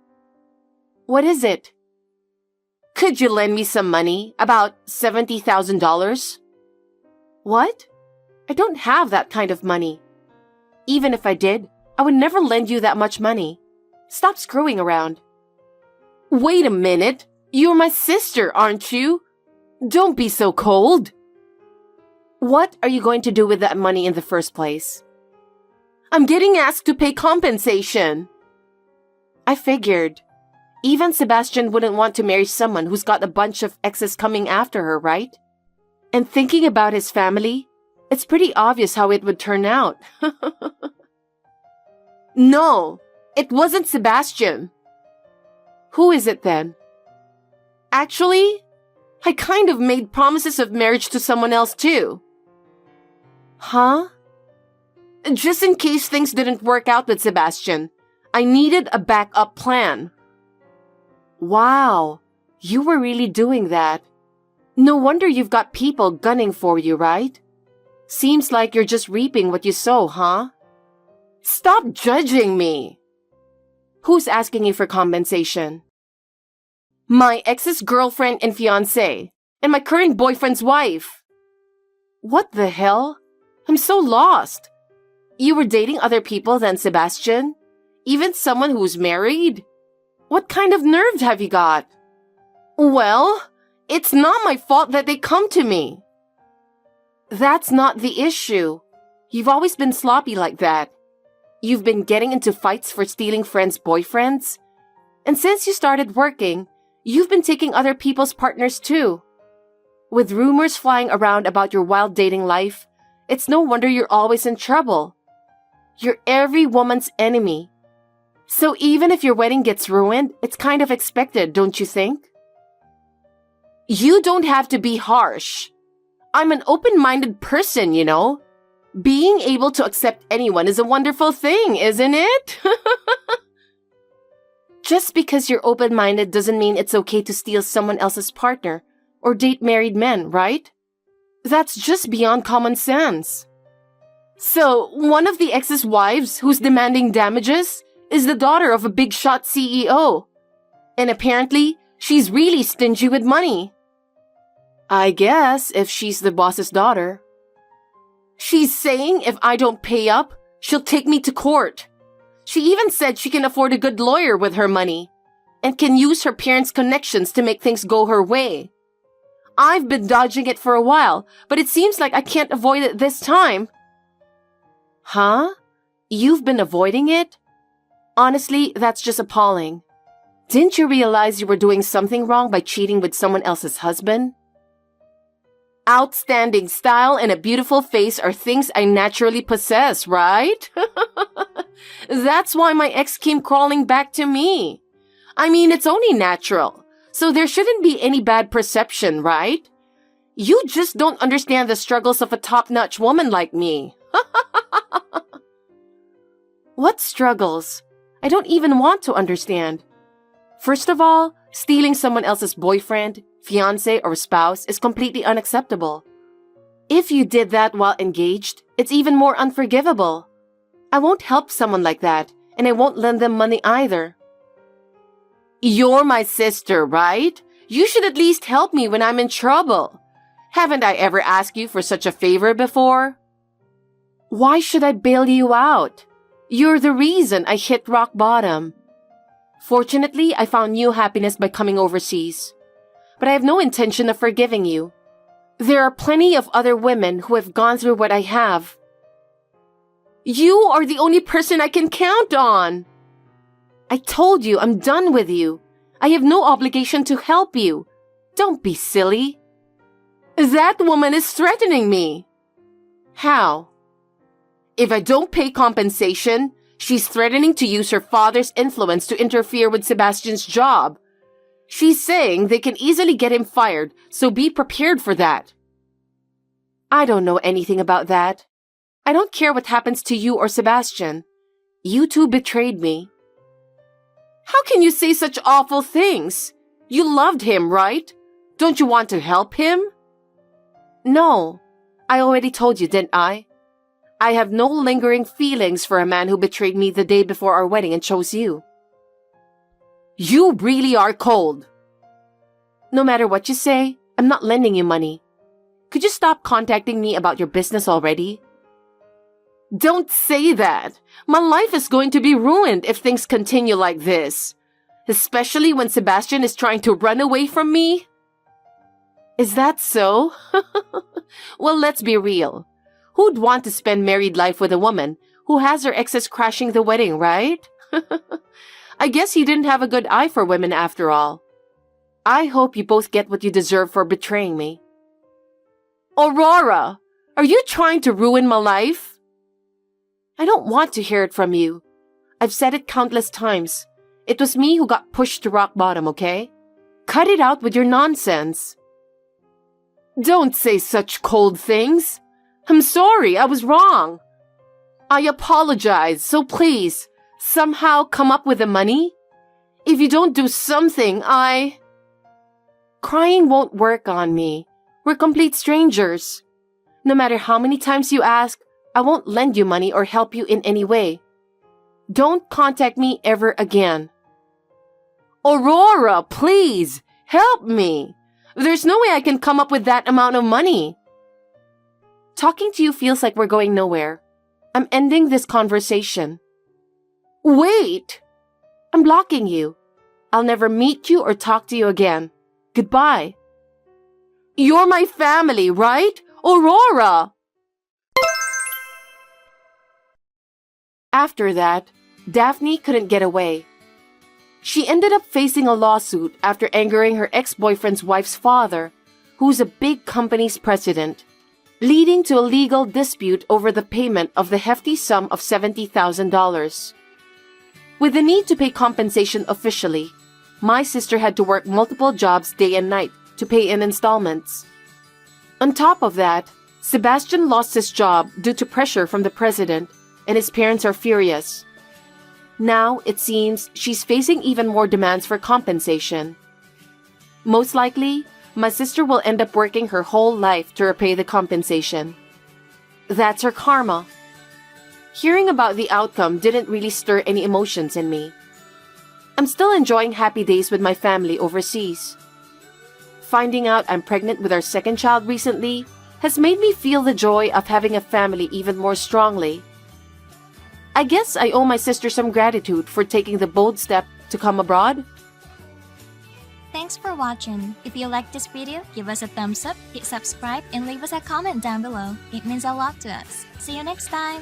What is it? Could you lend me some money? About $70,000? What? I don't have that kind of money. Even if I did, I would never lend you that much money. Stop screwing around. Wait a minute. You're my sister, aren't you? Don't be so cold. What are you going to do with that money in the first place? I'm getting asked to pay compensation. I figured. Even Sebastian wouldn't want to marry someone who's got a bunch of exes coming after her, right? And thinking about his family, it's pretty obvious how it would turn out. No, it wasn't Sebastian. Who is it then? Actually, I kind of made promises of marriage to someone else too. Huh? Just in case things didn't work out with Sebastian, I needed a backup plan. Wow, you were really doing that. No wonder you've got people gunning for you, right? Seems like you're just reaping what you sow, huh? Stop judging me. Who's asking you for compensation? My ex's girlfriend and fiancé, and my current boyfriend's wife. What the hell? I'm so lost. You were dating other people than Sebastian? Even someone who's married? What kind of nerve have you got? Well, it's not my fault that they come to me. That's not the issue. You've always been sloppy like that. You've been getting into fights for stealing friends' boyfriends. And since you started working, you've been taking other people's partners too. With rumors flying around about your wild dating life, it's no wonder you're always in trouble. You're every woman's enemy. So even if your wedding gets ruined, it's kind of expected, don't you think? You don't have to be harsh. I'm an open-minded person, you know. Being able to accept anyone is a wonderful thing, isn't it? Just because you're open-minded doesn't mean it's okay to steal someone else's partner or date married men, right? That's just beyond common sense. So, one of the ex's wives who's demanding damages is the daughter of a big shot CEO. And apparently, she's really stingy with money. I guess if she's the boss's daughter. She's saying if I don't pay up, she'll take me to court. She even said she can afford a good lawyer with her money and can use her parents' connections to make things go her way. I've been dodging it for a while, but it seems like I can't avoid it this time. Huh? You've been avoiding it? Honestly, that's just appalling. Didn't you realize you were doing something wrong by cheating with someone else's husband? Outstanding style and a beautiful face are things I naturally possess, right? That's why my ex came crawling back to me. I mean, it's only natural, so there shouldn't be any bad perception, right? You just don't understand the struggles of a top-notch woman like me. What struggles? I don't even want to understand. First of all, stealing someone else's boyfriend, fiancé, or spouse is completely unacceptable. If you did that while engaged, it's even more unforgivable. I won't help someone like that, and I won't lend them money either. You're my sister, right? You should at least help me when I'm in trouble. Haven't I ever asked you for such a favor before? Why should I bail you out? You're the reason I hit rock bottom. Fortunately, I found new happiness by coming overseas. But I have no intention of forgiving you. There are plenty of other women who have gone through what I have. You are the only person I can count on. I told you I'm done with you. I have no obligation to help you. Don't be silly. That woman is threatening me. How? If I don't pay compensation, she's threatening to use her father's influence to interfere with Sebastian's job. She's saying they can easily get him fired, so be prepared for that. I don't know anything about that. I don't care what happens to you or Sebastian. You two betrayed me. How can you say such awful things? You loved him, right? Don't you want to help him? No, I already told you, didn't I? I have no lingering feelings for a man who betrayed me the day before our wedding and chose you. You really are cold. No matter what you say, I'm not lending you money. Could you stop contacting me about your business already? Don't say that. My life is going to be ruined if things continue like this. Especially when Sebastian is trying to run away from me. Is that so? Well, let's be real. Who'd want to spend married life with a woman who has her exes crashing the wedding, right? I guess he didn't have a good eye for women after all. I hope you both get what you deserve for betraying me. Aurora, are you trying to ruin my life? I don't want to hear it from you. I've said it countless times. It was me who got pushed to rock bottom, okay? Cut it out with your nonsense. Don't say such cold things. I'm sorry, I was wrong. I apologize, so please, somehow come up with the money. If you don't do something, Crying won't work on me. We're complete strangers. No matter how many times you ask, I won't lend you money or help you in any way. Don't contact me ever again. Aurora, please, help me. There's no way I can come up with that amount of money. Talking to you feels like we're going nowhere. I'm ending this conversation. Wait! I'm blocking you. I'll never meet you or talk to you again. Goodbye. You're my family, right? Aurora! After that, Daphne couldn't get away. She ended up facing a lawsuit after angering her ex-boyfriend's wife's father, who's a big company's president, leading to a legal dispute over the payment of the hefty sum of $70,000. With the need to pay compensation officially, my sister had to work multiple jobs day and night to pay in installments. On top of that, Sebastian lost his job due to pressure from the president, and his parents are furious. Now, it seems she's facing even more demands for compensation. Most likely, my sister will end up working her whole life to repay the compensation. That's her karma. Hearing about the outcome didn't really stir any emotions in me. I'm still enjoying happy days with my family overseas. Finding out I'm pregnant with our second child recently has made me feel the joy of having a family even more strongly. I guess I owe my sister some gratitude for taking the bold step to come abroad. Thanks for watching. If you liked this video, give us a thumbs up, hit subscribe, and leave us a comment down below. It means a lot to us. See you next time!